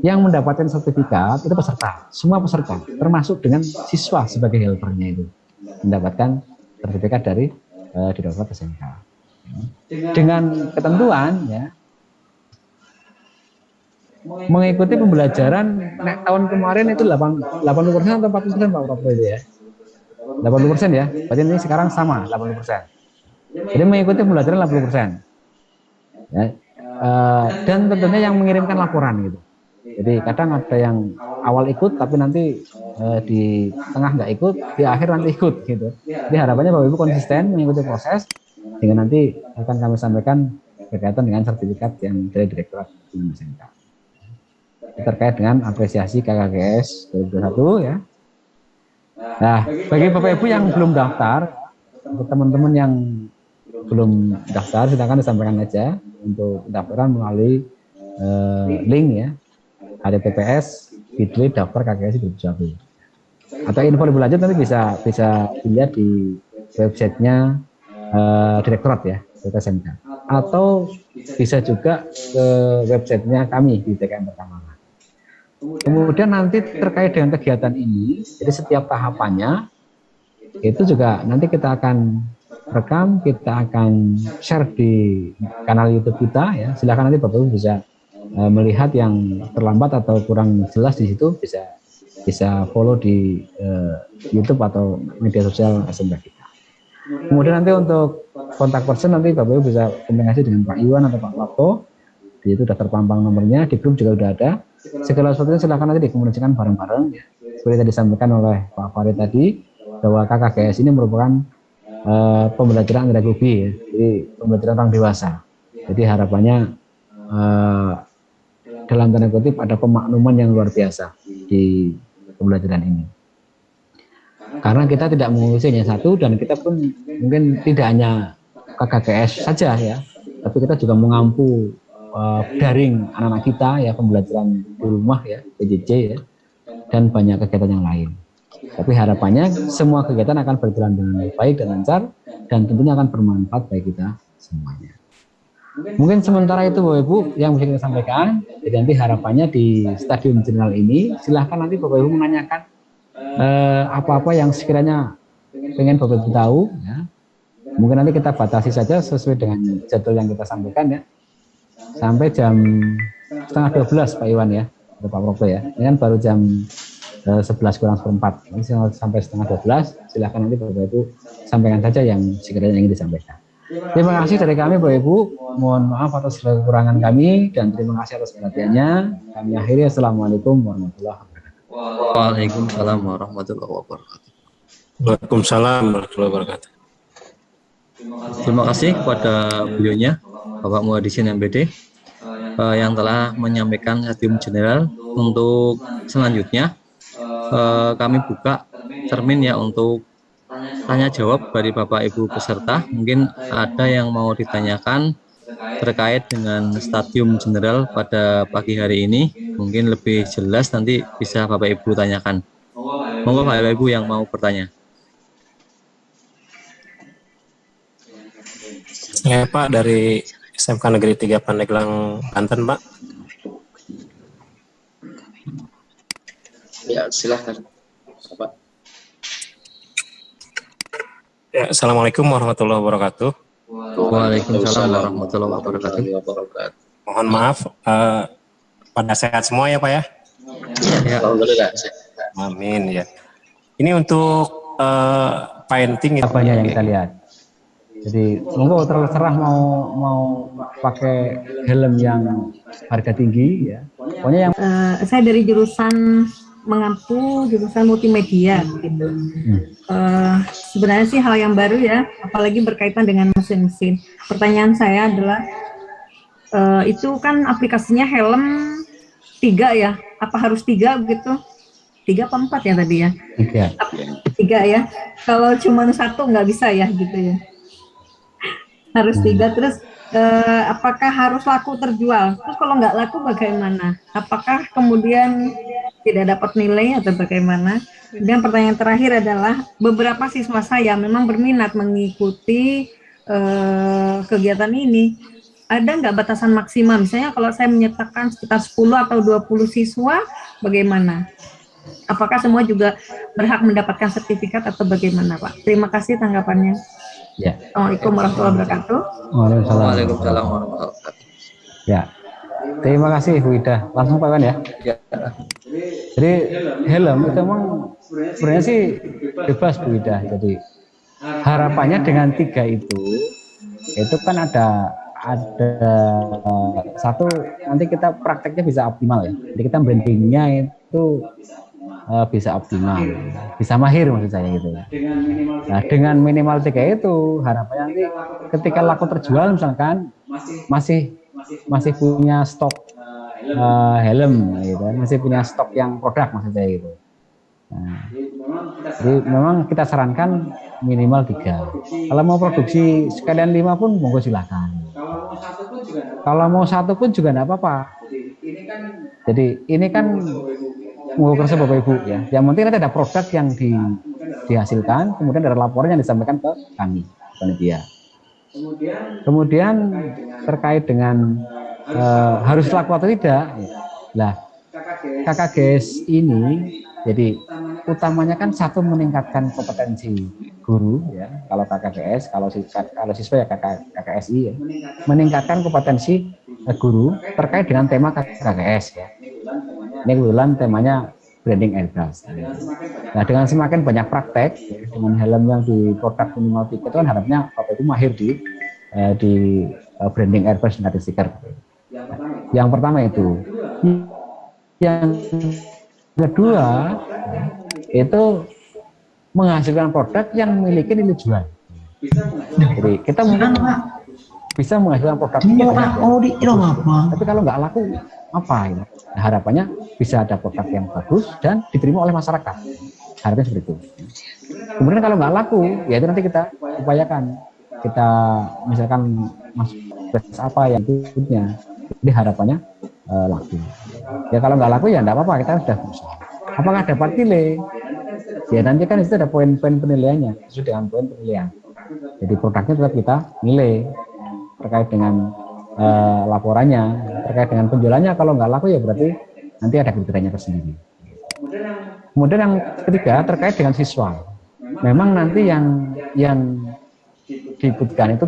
Yang mendapatkan sertifikat itu peserta, semua peserta, termasuk dengan siswa sebagai helpernya itu mendapatkan sertifikat dari direktorat SMK. Dengan ketentuan ya, mengikuti pembelajaran tahun kemarin itu 80% atau 40% Pak Prof itu ya, 80% ya, berarti ini sekarang sama 80%. Jadi mengikuti pembelajaran 80%. Ya. Dan tentunya yang mengirimkan laporan gitu. Jadi kadang ada yang awal ikut tapi nanti di tengah nggak ikut, di akhir nanti ikut gitu. Jadi harapannya Bapak Ibu konsisten mengikuti proses, sehingga nanti akan kami sampaikan berkaitan dengan sertifikat yang dari direktorat SMK. terkait dengan apresiasi KKGS 2021 ya. Nah, bagi Bapak Ibu yang belum daftar, teman-teman yang belum daftar silakan disampaikan aja untuk pendaftaran melalui link ya, https bit.ly daftar KKGS 2021. Atau info lebih lanjut nanti bisa dilihat di websitenya Direktorat ya, SMK. Atau bisa juga ke websitenya kami di TKM Pertambangan. Kemudian nanti terkait dengan kegiatan ini, jadi setiap tahapannya itu juga nanti kita akan rekam, kita akan share di kanal YouTube kita ya. Silakan nanti Bapak Ibu bisa melihat yang terlambat atau kurang jelas di situ bisa follow di YouTube atau media sosial SMK kita. Kemudian nanti untuk kontak person nanti Bapak Ibu bisa komunikasi dengan Pak Iwan atau Pak Lapto. Di itu sudah terpampang nomornya, di grup juga sudah ada. Segala sesuatunya silakan nanti dikomunikasikan bareng-bareng. Seperti tadi disampaikan oleh Pak Farid tadi, bahwa KKGS ini merupakan pembelajaran andragogi, ya. Jadi pembelajaran orang dewasa. Jadi harapannya dalam tanda kutip ada pemaknuman yang luar biasa di pembelajaran ini. Karena kita tidak mengurusi hanya satu dan kita pun mungkin tidak hanya KKGS saja ya, tapi kita juga mengampu daring anak-anak kita ya, pembelajaran di rumah ya, PJJ ya, dan banyak kegiatan yang lain. Tapi harapannya semua kegiatan akan berjalan dengan baik dan lancar dan tentunya akan bermanfaat bagi kita semuanya. Mungkin sementara itu Bapak Ibu yang bisa kita sampaikan. Jadi nanti harapannya di Stadium General ini silahkan nanti Bapak Ibu menanyakan apa-apa yang sekiranya pengen Bapak Ibu tahu ya. Mungkin nanti kita batasi saja sesuai dengan jadwal yang kita sampaikan ya. Sampai jam setengah 12 Pak Iwan ya, Pak Proko ya. Ini kan baru jam 11 kurang seperempat. Sampai setengah 12 silahkan nanti Bapak Ibu sampaikan saja yang sekiranya ingin disampaikan. Terima kasih dari kami Bapak Ibu. Mohon maaf atas kekurangan kami dan terima kasih atas perhatiannya. Kami akhiri. Assalamualaikum warahmatullahi wabarakatuh. Waalaikumsalam warahmatullahi wabarakatuh. Waalaikumsalam warahmatullahi wabarakatuh. Terima kasih kepada beliaunya Bapak Muhaddisin MPD yang telah menyampaikan Stadium General. Untuk selanjutnya kami buka termin ya untuk tanya jawab dari Bapak Ibu peserta. Mungkin ada yang mau ditanyakan terkait dengan Stadium General pada pagi hari ini, mungkin lebih jelas nanti bisa Bapak Ibu tanyakan. Monggo Bapak Ibu yang mau bertanya. Ya Pak, dari SMK Negeri 3 Pandeglang, Banten Pak. Ya silahkan Bapak. Ya, Assalamualaikum warahmatullahi wabarakatuh. Waalaikumsalam warahmatullahi wabarakatuh. Mohon maaf, pada sehat semua ya Pak ya? Ya, Amin ya. Ini untuk painting Apa yang kita lihat. Jadi monggo terserah mau pakai helm yang harga tinggi ya. Pokoknya yang saya dari jurusan mengampu jurusan multimedia gitu. Sebenarnya sih hal yang baru ya, apalagi berkaitan dengan mesin-mesin. Pertanyaan saya adalah itu kan aplikasinya helm 3 ya? Apa harus 3 gitu? 3 apa 4 ya tadi ya? 3 ya. Kalau cuma 1 nggak bisa ya gitu ya. Harus 3. Terus apakah harus laku terjual? Terus kalau nggak laku bagaimana? Apakah kemudian tidak dapat nilai atau bagaimana? Dan pertanyaan terakhir adalah beberapa siswa saya memang berminat mengikuti kegiatan ini. Ada nggak batasan maksimal? Misalnya kalau saya menyertakan sekitar 10 atau 20 siswa, bagaimana? Apakah semua juga berhak mendapatkan sertifikat atau bagaimana Pak? Terima kasih tanggapannya. ya. Assalamualaikum warahmatullahi wabarakatuh. Waalaikumsalam warahmatullahi wabarakatuh. Ya. Terima kasih Bu Ida. Langsung Pak Iwan ya. Ya. Jadi helm itu memang sebenarnya sih bebas Bu Ida. Jadi harapannya dengan 3 itu kan ada satu, nanti kita prakteknya bisa optimal ya. Jadi kita brandingnya itu bisa optimal, bisa mahir maksud saya gitu ya. Nah dengan minimal 3 itu harapannya nanti ketika laku terjual misalkan masih punya stok helm gitu, masih punya stok yang produk maksudnya gitu. Nah, jadi memang kita sarankan minimal 3. Kalau mau produksi sekalian 5 pun monggo silahkan. Kalau mau satu pun juga enggak apa-apa. Jadi ini kan mau kerja Bapak Ibu ya. Yang penting nanti ada produk yang dihasilkan, kemudian ada laporan yang disampaikan ke kami, panitia. Kemudian terkait dengan harus laku atau tidak, lah KKGS ini jadi utamanya kan satu meningkatkan kompetensi guru ya, kalau KKGS, kalau siswa ya KKSI ya, meningkatkan kompetensi guru terkait dengan tema KKGS ya. Ini kebetulan temanya branding airbrush. Nah, dengan semakin banyak praktek ya, dengan helm yang di produk minimal 3 itu kan harapnya Bapak Ibu mahir di branding airbrush dan stiker. Yang pertama itu. Yang kedua itu menghasilkan produk yang memiliki nilai jual. Jadi kita mungkin bisa menghasilkan produk tapi kalau nggak laku apa ya? Nah, harapannya bisa ada produk yang bagus dan diterima oleh masyarakat. Harapannya seperti itu. Kemudian kalau nggak laku, ya itu nanti kita upayakan. Kita misalkan apa yang punya, jadi harapannya laku. Ya kalau nggak laku ya nggak apa-apa, kita sudah berusaha. Apakah dapat nilai? Ya nanti kan itu ada poin-poin penilaiannya, sesuai dengan poin penilaian. Jadi produknya tetap kita nilai terkait dengan laporannya, terkait dengan penjualannya. Kalau nggak laku ya berarti nanti ada kriterianya tersendiri. Kemudian yang ketiga terkait dengan siswa. Memang nanti yang diikutkan itu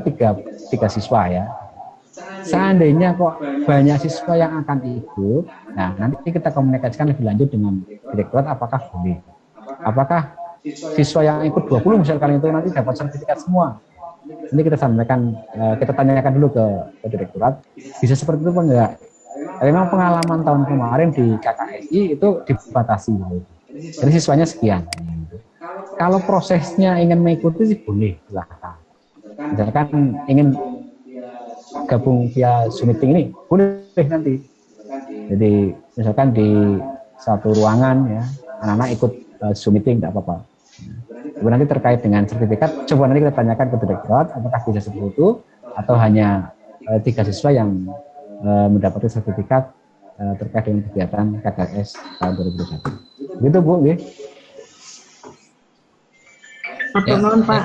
tiga siswa ya. Seandainya kok banyak siswa yang akan ikut, nah nanti kita komunikasikan lebih lanjut dengan direktorat apakah boleh. Apakah siswa yang ikut 20 misalkan itu nanti dapat sertifikat semua. Ini kita sampaikan, kita tanyakan dulu ke direktorat, bisa seperti itu apa enggak? Memang pengalaman tahun kemarin di KKSI itu dibatasi. Jadi siswanya sekian. Kalau prosesnya ingin mengikuti sih boleh, silahkan. Misalkan ingin gabung via Zoom meeting ini, boleh nanti. Jadi misalkan di satu ruangan ya, anak-anak ikut Zoom meeting, tidak apa-apa. Kemudian nanti terkait dengan sertifikat, coba nanti kita tanyakan ke direktorat apakah bisa seperti itu atau hanya 3 siswa yang mendapatkan sertifikat terkait dengan kegiatan KKS tahun 2021. Gitu Bu, nggih. Matur nuwun Pak.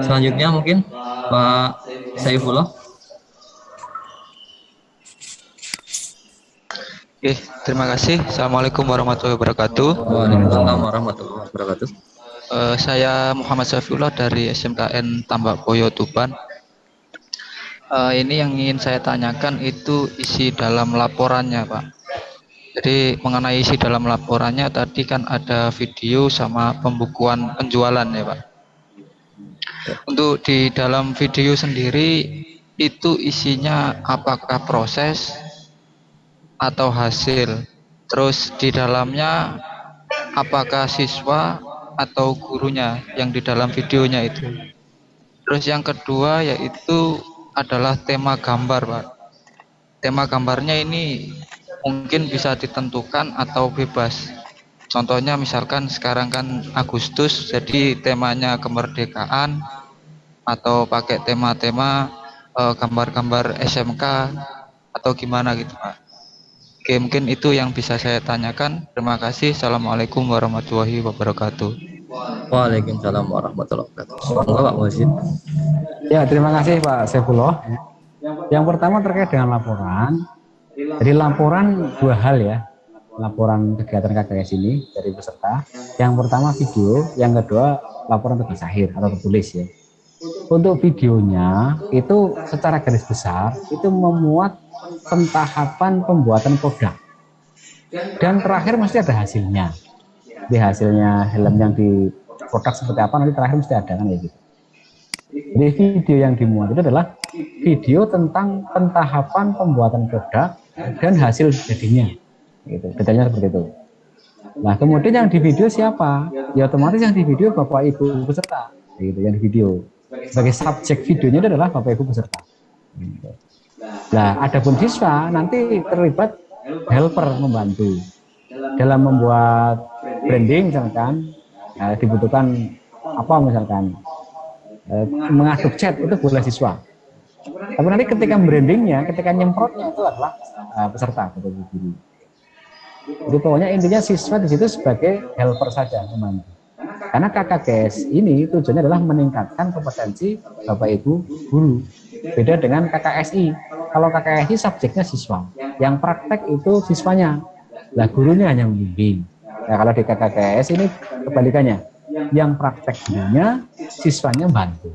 Selanjutnya mungkin Pak Saifullah. Oke, terima kasih. Assalamualaikum warahmatullahi wabarakatuh. Waalaikumsalam warahmatullahi wabarakatuh. Saya Muhammad Saifullah dari SMKN Tambak Boyo Tuban. Ini yang ingin saya tanyakan itu isi dalam laporannya, Pak. Jadi mengenai isi dalam laporannya tadi kan ada video sama pembukuan penjualan ya, Pak. Untuk di dalam video sendiri itu isinya apakah proses atau hasil? Terus di dalamnya apakah siswa atau gurunya yang di dalam videonya itu? Terus yang kedua yaitu adalah tema gambar, Pak. Tema gambarnya ini mungkin bisa ditentukan atau bebas. Contohnya misalkan sekarang kan Agustus, jadi temanya kemerdekaan, atau pakai tema-tema gambar-gambar SMK atau gimana gitu, Pak. Oke, mungkin itu yang bisa saya tanyakan. Terima kasih. Assalamualaikum warahmatullahi wabarakatuh. Waalaikumsalam warahmatullahi wabarakatuh. Monggo Pak Muhsin. Ya, terima kasih Pak Saifullah. Yang pertama terkait dengan laporan. Jadi laporan 2 hal ya. Laporan kegiatan KKS ini dari peserta. Yang pertama video, yang kedua laporan tugas akhir atau tertulis ya. Untuk videonya itu secara garis besar itu memuat pentahapan pembuatan produk. Dan terakhir mesti ada hasilnya. Di hasilnya helm yang di produk seperti apa nanti terakhir mesti ada kan ya gitu. Jadi video yang dimuat itu adalah video tentang pentahapan pembuatan produk dan hasil jadinya. Gitu, detailnya seperti itu. Nah, kemudian yang di video siapa? Ya otomatis yang di video Bapak Ibu peserta. Gitu, yang di video. Sebagai subjek videonya itu adalah Bapak Ibu peserta. Gitu. Nah, adapun siswa nanti terlibat helper membantu dalam membuat branding misalkan dibutuhkan apa misalkan mengaduk chat itu boleh siswa. Tapi nanti ketika brandingnya, ketika nyemprotnya itu adalah peserta atau guru. Jadi pokoknya intinya siswa di situ sebagai helper saja membantu. Karena KKGS ini tujuannya adalah meningkatkan kompetensi Bapak Ibu guru. Beda dengan KKSI. Kalau KKSI subjeknya siswa, yang praktek itu siswanya. Lah gurunya hanya membimbing. Nah, kalau di KKGS ini kebalikannya. Yang praktek gurunya, siswanya bantu.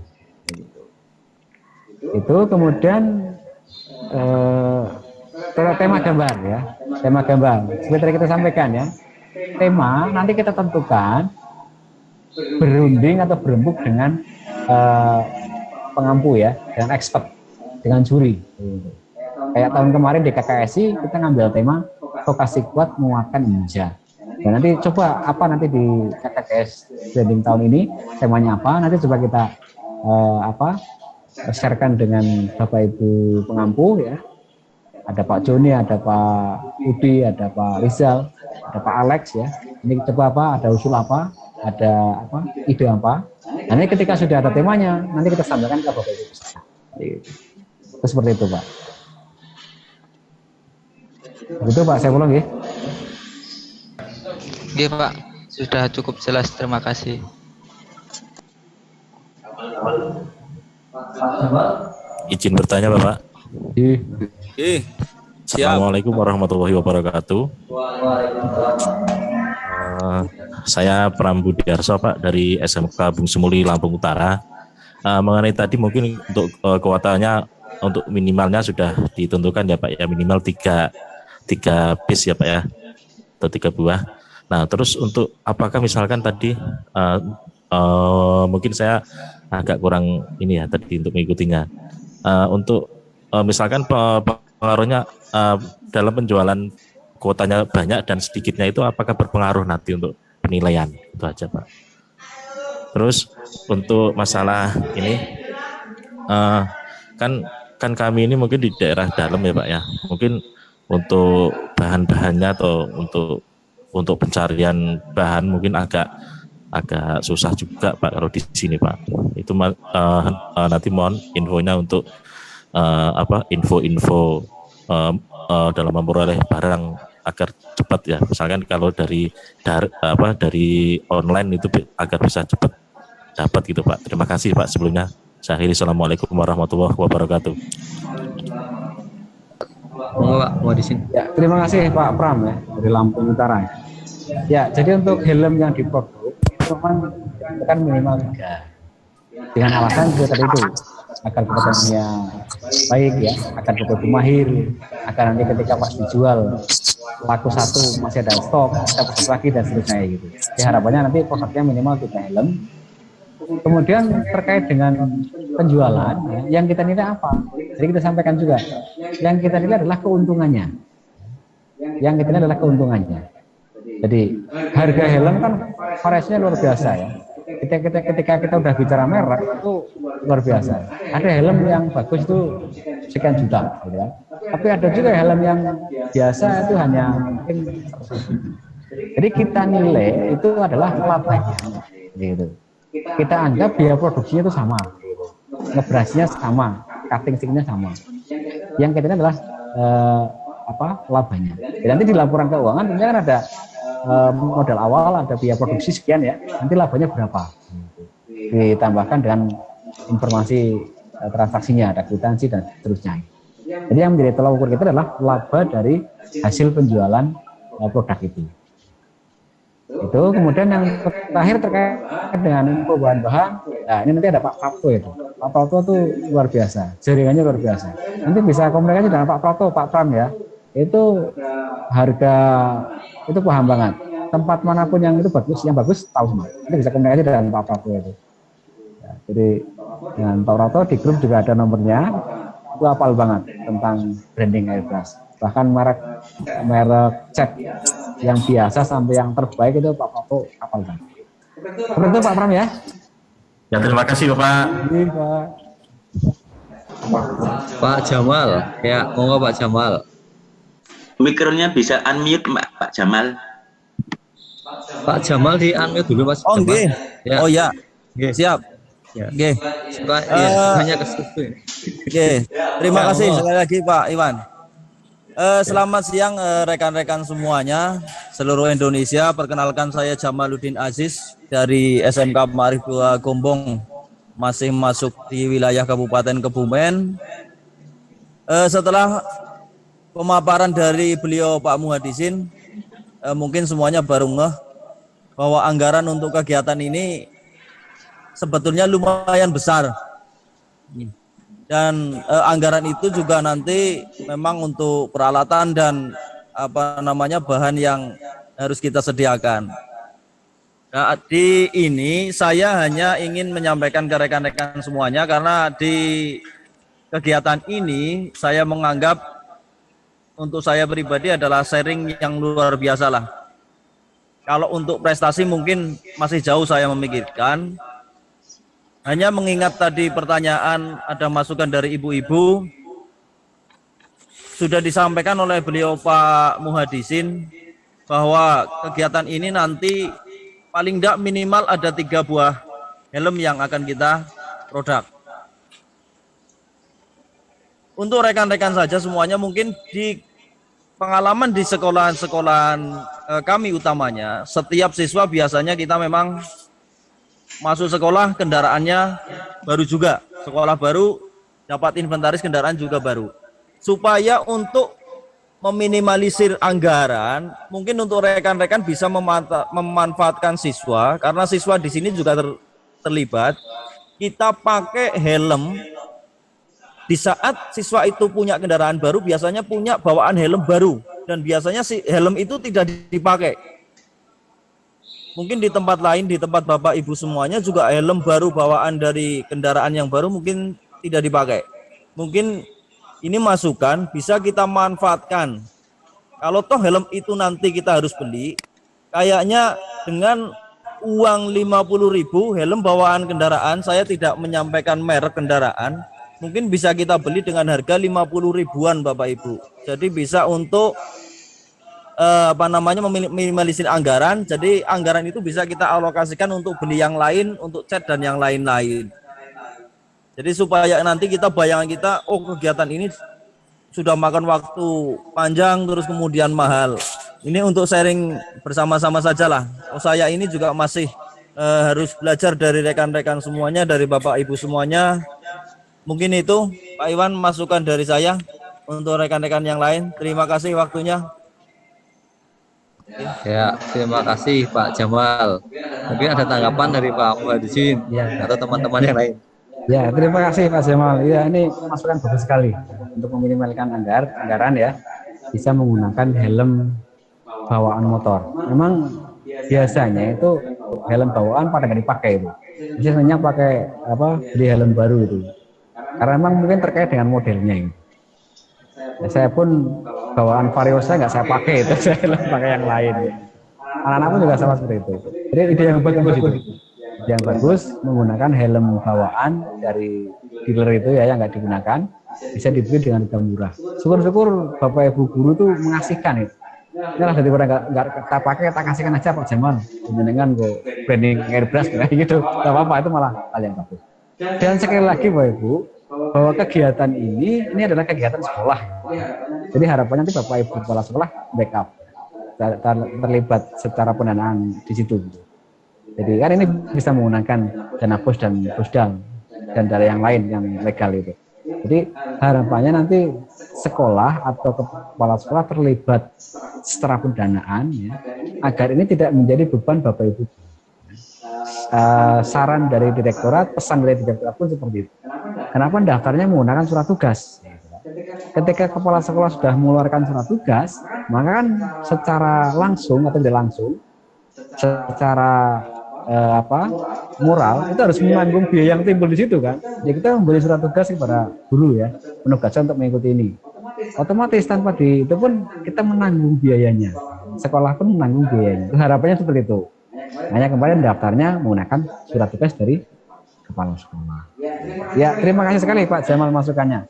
Itu kemudian tema gambar ya. Tema gambar. Seperti kita sampaikan ya. Tema nanti kita tentukan berunding atau berembuk dengan pengampu ya, dengan expert, dengan juri. Kayak tahun kemarin di KKSI kita ngambil tema vokasi kuat menguatkan ninja. Dan nanti coba apa nanti di KKS branding tahun ini temanya apa? Nanti coba kita sharekan dengan Bapak Ibu pengampu ya. Ada Pak Joni, ada Pak Udi, ada Pak Rizal, ada Pak Alex ya. Ini coba apa? Ada usul apa? Ada apa? Ide apa? Nanti ketika sudah ada temanya, nanti kita sampaikan ke Bapak Ibu. Itu seperti itu, Pak. Begitu Pak, saya pulang ya. Oke Pak, sudah cukup jelas. Terima kasih. Izin bertanya Bapak. Assalamualaikum warahmatullahi wabarakatuh. Saya Pram Budiarso Pak dari SMK Bung Semuli Lampung Utara. Mengenai tadi mungkin untuk kuotanya untuk minimalnya sudah ditentukan ya Pak ya, minimal 3 piece ya Pak ya, atau 3 buah. Nah terus untuk apakah misalkan tadi mungkin saya agak kurang ini ya tadi untuk mengikutinya. Untuk misalkan pengaruhnya dalam penjualan kuotanya banyak dan sedikitnya itu apakah berpengaruh nanti untuk penilaian, itu aja Pak. Terus untuk masalah ini kan kami ini mungkin di daerah dalam ya Pak ya, mungkin untuk bahan-bahannya atau untuk pencarian bahan mungkin agak susah juga Pak kalau di sini Pak. Itu nanti mohon infonya untuk info-info dalam memperoleh barang agar cepat ya. Misalkan kalau dari online itu agar bisa cepat dapat gitu Pak. Terima kasih Pak sebelumnya. Saya akhiri. Assalamualaikum warahmatullahi wabarakatuh. Pak, mau di sini. Ya, terima kasih Pak Pram ya dari Lampung Utara. Ya, jadi untuk helm yang diproduk itu kan minimal 3. Dengan alasan juga tadi itu agar kompetensinya baik ya, agar betul-betul mahir, agar nanti ketika pas dijual laku 1 masih ada stok, dapat lagi dan seterusnya gitu. Jadi harapannya nanti produknya minimal 3 helm. Kemudian terkait dengan penjualan, ya, yang kita nilai apa? Jadi kita sampaikan juga, yang kita nilai adalah keuntungannya. Yang kita nilai adalah keuntungannya. Jadi harga helm kan variasinya luar biasa ya. Ketika kita udah bicara merek itu luar biasa. Ada helm yang bagus itu sekian juta, gitu ya. Tapi ada juga helm yang biasa itu hanya mungkin 100.000. Jadi kita nilai itu adalah labanya, gitu. Kita anggap biaya produksinya itu sama, ngebrasnya sama, cutting sticknya sama. Yang kita adalah labanya. Jadi nanti di laporan keuangan tentunya kan ada modal awal, ada biaya produksi sekian ya, nanti labanya berapa? Ditambahkan dengan informasi transaksinya, ada kwitansi dan seterusnya. Jadi yang menjadi tolak ukur kita adalah laba dari hasil penjualan produk itu. Itu kemudian yang terakhir terkait dengan info bahan-bahan. Nah ini nanti ada Pak Prapto itu. Pak Prapto itu luar biasa, jaringannya luar biasa. Nanti bisa komunikasi dengan Pak Prapto, Pak Pram ya. Itu harga itu paham banget. Tempat manapun yang itu bagus, yang bagus tahu semua. Nanti bisa komunikasi dengan Pak Prapto itu. Ya, jadi dengan Pak Prapto di grup juga ada nomornya. Itu hafal banget tentang branding airbrush. Bahkan merek cat yang biasa sampai yang terbaik itu Pak Prapto hafal banget. Seperti itu Pak Pram ya. Ya terima kasih Bapak. Iya, Pak. Pak Jamal, ya monggo Pak Jamal. Mikronya bisa unmute Pak Jamal. Pak Jamal di unmute dulu Mas Oh, Jamal. nggih. Ya. Oh ya, Nggih. siap. Ya. Nggih. Hanya ke situ. Oke, terima Ya, kasih monggo. sekali lagi Pak Iwan. Selamat siang rekan-rekan semuanya seluruh Indonesia. Perkenalkan saya Jamaluddin Aziz dari SMK Ma'arif 2 Gombong, masih masuk di wilayah Kabupaten Kebumen. Setelah pemaparan dari beliau Pak Muhadisin, mungkin semuanya baru ngeh bahwa anggaran untuk kegiatan ini sebetulnya lumayan besar. Dan anggaran itu juga nanti memang untuk peralatan dan bahan yang harus kita sediakan. Nah, di ini saya hanya ingin menyampaikan ke rekan-rekan semuanya, karena di kegiatan ini saya menganggap untuk saya pribadi adalah sharing yang luar biasa lah. Kalau untuk prestasi mungkin masih jauh saya memikirkan. Hanya mengingat tadi pertanyaan, ada masukan dari ibu-ibu, sudah disampaikan oleh beliau Pak Muhadisin bahwa kegiatan ini nanti paling tidak minimal ada 3 buah helm yang akan kita produk. Untuk rekan-rekan saja semuanya, mungkin di pengalaman di sekolahan-sekolahan kami utamanya, setiap siswa biasanya kita memang masuk sekolah kendaraannya baru juga, sekolah baru dapat inventaris kendaraan juga baru. Supaya untuk meminimalisir anggaran, mungkin untuk rekan-rekan bisa memanfaatkan siswa, karena siswa di sini juga terlibat. Kita pakai helm di saat siswa itu punya kendaraan baru, biasanya punya bawaan helm baru, dan biasanya si helm itu tidak dipakai. Mungkin di tempat lain, di tempat Bapak Ibu semuanya juga helm baru bawaan dari kendaraan yang baru mungkin tidak dipakai. Mungkin ini masukan bisa kita manfaatkan. Kalau toh helm itu nanti kita harus beli, kayaknya dengan uang 50.000 helm bawaan kendaraan, saya tidak menyampaikan merek kendaraan, mungkin bisa kita beli dengan harga 50 ribuan Bapak Ibu. Jadi bisa untuk meminimalisir anggaran. Jadi anggaran itu bisa kita alokasikan untuk beli yang lain, untuk cat dan yang lain-lain. Jadi supaya nanti kita bayangan kita, oh kegiatan ini sudah makan waktu panjang terus kemudian mahal. Ini untuk sharing bersama-sama saja lah. Oh, saya ini juga masih harus belajar dari rekan-rekan semuanya, dari Bapak Ibu semuanya. Mungkin itu Pak Iwan masukan dari saya untuk rekan-rekan yang lain. Terima kasih waktunya. Ya, terima kasih Pak Jamal. Mungkin ada tanggapan dari Pak Muhadisin atau teman-teman yang lain. Ya, terima kasih Pak Jamal. Ya, ini masukan bagus sekali untuk meminimalkan anggaran ya. Bisa menggunakan helm bawaan motor. Memang biasanya itu helm bawaan pada nggak dipakai itu. Biasanya pakai beli helm baru itu. Karena memang mungkin terkait dengan modelnya ini. Ya, saya pun bawaan Vario saya nggak saya pakai itu, saya pakai yang lain. Anak-anak pun juga sama seperti itu. Jadi ide yang bagus itu. Yang bagus menggunakan helm bawaan dari dealer itu ya, yang nggak digunakan, bisa dibeli dengan harga murah. Syukur-syukur Bapak Ibu guru itu mengasihkan itu. Inilah daripada nggak kita pakai, kita kasihkan aja Pak Jamal. Dengan branding airbrush kayak gitu, nggak apa-apa, itu malah hal yang bagus. Dan sekali lagi Bapak Ibu, bahwa kegiatan ini adalah kegiatan sekolah. Jadi harapannya nanti Bapak Ibu kepala sekolah backup, terlibat secara pendanaan di situ. Jadi kan ini bisa menggunakan dana pos dan posdal dan dari yang lain yang legal itu. Jadi harapannya nanti sekolah atau kepala sekolah terlibat secara pendanaan ya, agar ini tidak menjadi beban Bapak Ibu. Saran dari direktorat, pesan dari direktorat pun seperti itu. Kenapa daftarnya menggunakan surat tugas? Ketika kepala sekolah sudah mengeluarkan surat tugas, maka kan secara langsung atau tidak langsung, secara moral itu harus menanggung biaya yang timbul di situ kan. Ya kita memberi surat tugas kepada guru ya, penugasan untuk mengikuti ini. Otomatis tanpa itu pun kita menanggung biayanya. Sekolah pun menanggung biayanya. Harapannya seperti itu. Hanya kemarin daftarnya menggunakan surat tugas dari kepala sekolah. Ya, terima kasih sekali Pak Jamal masukannya.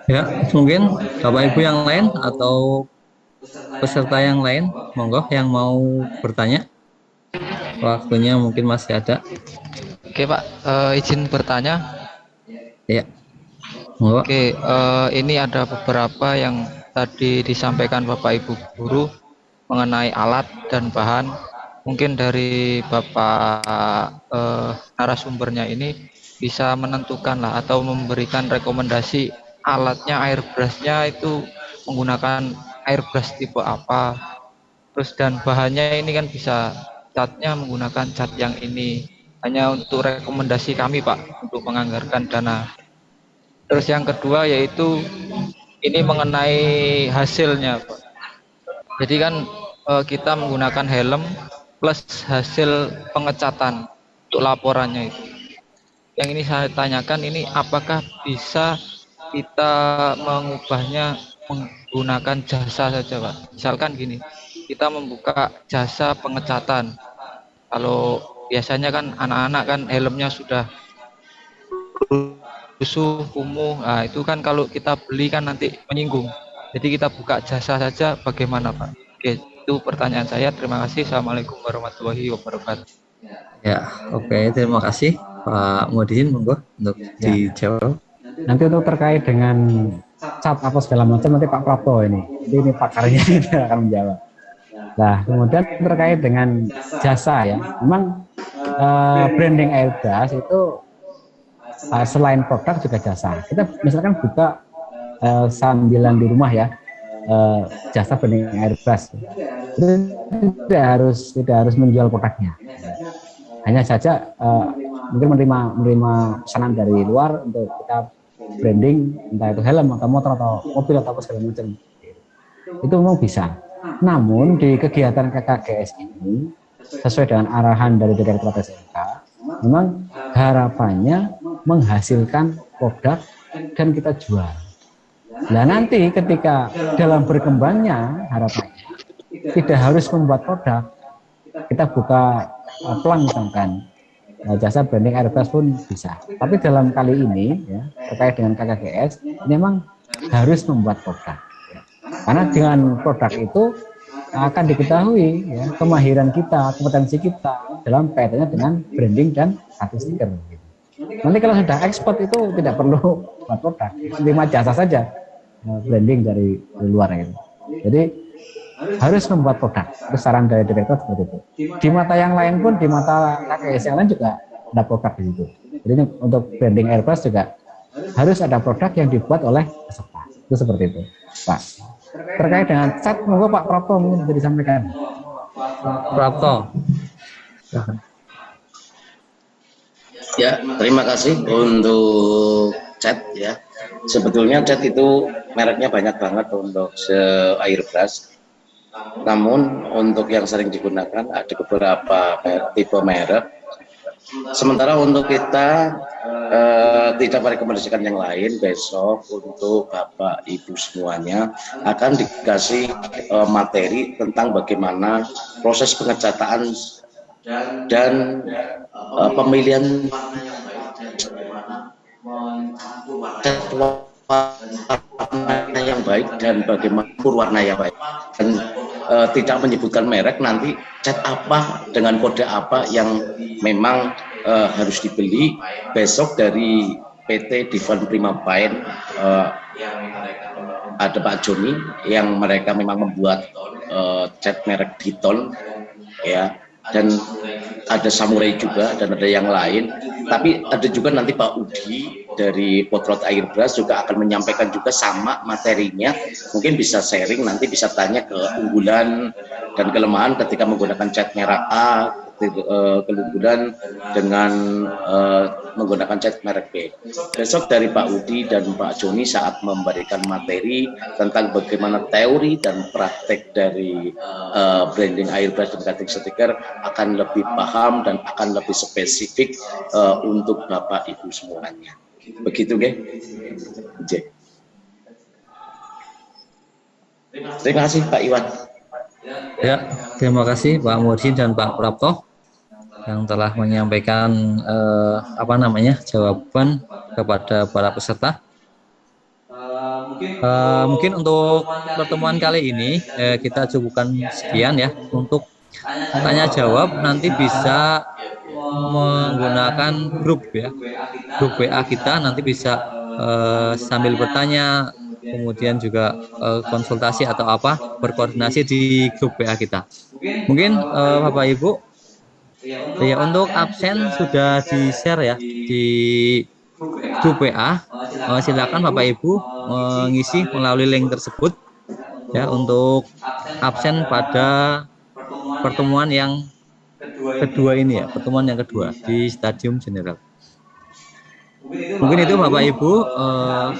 Ya, mungkin Bapak Ibu yang lain atau peserta yang lain, monggo yang mau bertanya. Waktunya mungkin masih ada. Oke Pak, izin bertanya. Ya, monggo. Oke, ini ada beberapa yang tadi disampaikan Bapak Ibu guru mengenai alat dan bahan. Mungkin dari Bapak narasumbernya ini bisa menentukan lah atau memberikan rekomendasi alatnya, airbrushnya itu menggunakan airbrush tipe apa, terus dan bahannya ini kan bisa catnya menggunakan cat yang ini, hanya untuk rekomendasi kami Pak untuk menganggarkan dana. Terus yang kedua yaitu ini mengenai hasilnya Pak. Jadi kan kita menggunakan helm plus hasil pengecatan untuk laporannya itu. Yang ini saya tanyakan, ini apakah bisa kita mengubahnya menggunakan jasa saja Pak? Misalkan gini, kita membuka jasa pengecatan. Kalau biasanya kan anak-anak kan helmnya sudah rusuh, kumuh, nah itu kan kalau kita beli kan nanti menyinggung. Jadi kita buka jasa saja, bagaimana Pak? Oke, itu pertanyaan saya. Terima kasih. Assalamualaikum warahmatullahi wabarakatuh. Ya, oke, terima kasih Pak Muhyiddin, monggo untuk dijawab. Nanti untuk terkait dengan cat apa segala macam nanti Pak Prapto ini pakarnya akan menjawab. Nah, kemudian terkait dengan jasa ya, memang branding airbrush itu selain produk juga jasa. Kita misalkan buka sambilan di rumah ya, jasa branding airbrush itu tidak harus menjual produknya. Hanya saja mungkin menerima pesanan dari luar untuk kita branding, entah itu helm atau motor atau mobil atau segala macam. Itu memang bisa. Namun di kegiatan KKGS ini sesuai dengan arahan dari Direktorat SMK, memang harapannya menghasilkan produk dan kita jual. Nah nanti ketika dalam berkembangnya harapannya tidak harus membuat produk, kita buka pelang misalkan jasa branding airbrush pun bisa. Tapi dalam kali ini ya, terkait dengan KKGS ini memang harus membuat produk. Ya. Karena dengan produk itu akan diketahui ya, kemahiran kita, kompetensi kita dalam kaitannya dengan branding dan satu stiker. Gitu. Nanti kalau sudah ekspor itu tidak perlu buat produk, terima jasa saja branding dari luar gitu. Jadi harus membuat produk. Itu saran dari direktur seperti itu. Di mata yang lain pun, di mata KKS yang lain juga ada produk di situ. Jadi untuk branding airbrush juga harus ada produk yang dibuat oleh peserta. Itu seperti itu, Pak. Terkait dengan cat, monggo Pak Prapto mungkin bisa disampaikan. Prapto. Ya, terima kasih untuk cat ya. Sebetulnya cat itu mereknya banyak banget untuk airbrush. Namun untuk yang sering digunakan ada beberapa tipe merek. Sementara untuk kita tidak merekomendasikan yang lain, besok untuk Bapak Ibu semuanya akan dikasih materi tentang bagaimana proses pengecataan dan pemilihan warna yang baik dan bagaimana warna yang baik, dan tidak menyebutkan merek, nanti cat apa dengan kode apa yang memang harus dibeli. Besok dari PT Divan Prima Paint ada Pak Joni yang mereka memang membuat cat merek Diton ya, dan ada Samurai juga dan ada yang lain. Tapi ada juga nanti Pak Udi dari Potrot Airbrush juga akan menyampaikan juga sama materinya. Mungkin bisa sharing, nanti bisa tanya keunggulan dan kelemahan ketika menggunakan cat merek A, keunggulan dengan menggunakan cat merek B. Besok dari Pak Udi dan Pak Joni saat memberikan materi tentang bagaimana teori dan praktek dari branding airbrush dan cutting sticker akan lebih paham dan akan lebih spesifik untuk Bapak Ibu semuanya. Begitu, Ge? Terima kasih Pak Iwan. Ya, terima kasih Pak Muhyiddin dan Pak Prapto. yang telah menyampaikan jawaban kepada para peserta. Mungkin untuk pertemuan kali ini kita cukupkan sekian ya. Untuk tanya jawab nanti bisa menggunakan grup ya, grup WA kita, nanti bisa sambil bertanya, kemudian juga konsultasi atau apa, berkoordinasi di grup WA kita. Mungkin Bapak Ibu ya, untuk absen sudah di-share ya di grup WA. Silakan Bapak Ibu mengisi melalui link tersebut ya, untuk absen pada pertemuan yang kedua ini ya, pertemuan yang kedua di Stadium General. Mungkin itu Bapak Ibu,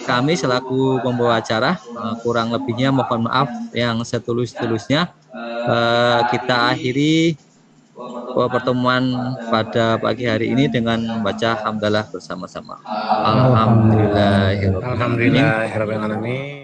kami selaku pembawa acara, kurang lebihnya mohon maaf yang setulus-tulusnya. Kita akhiri pertemuan pada pagi hari ini dengan membaca hamdalah bersama-sama. Alhamdulillahirabbil alamin.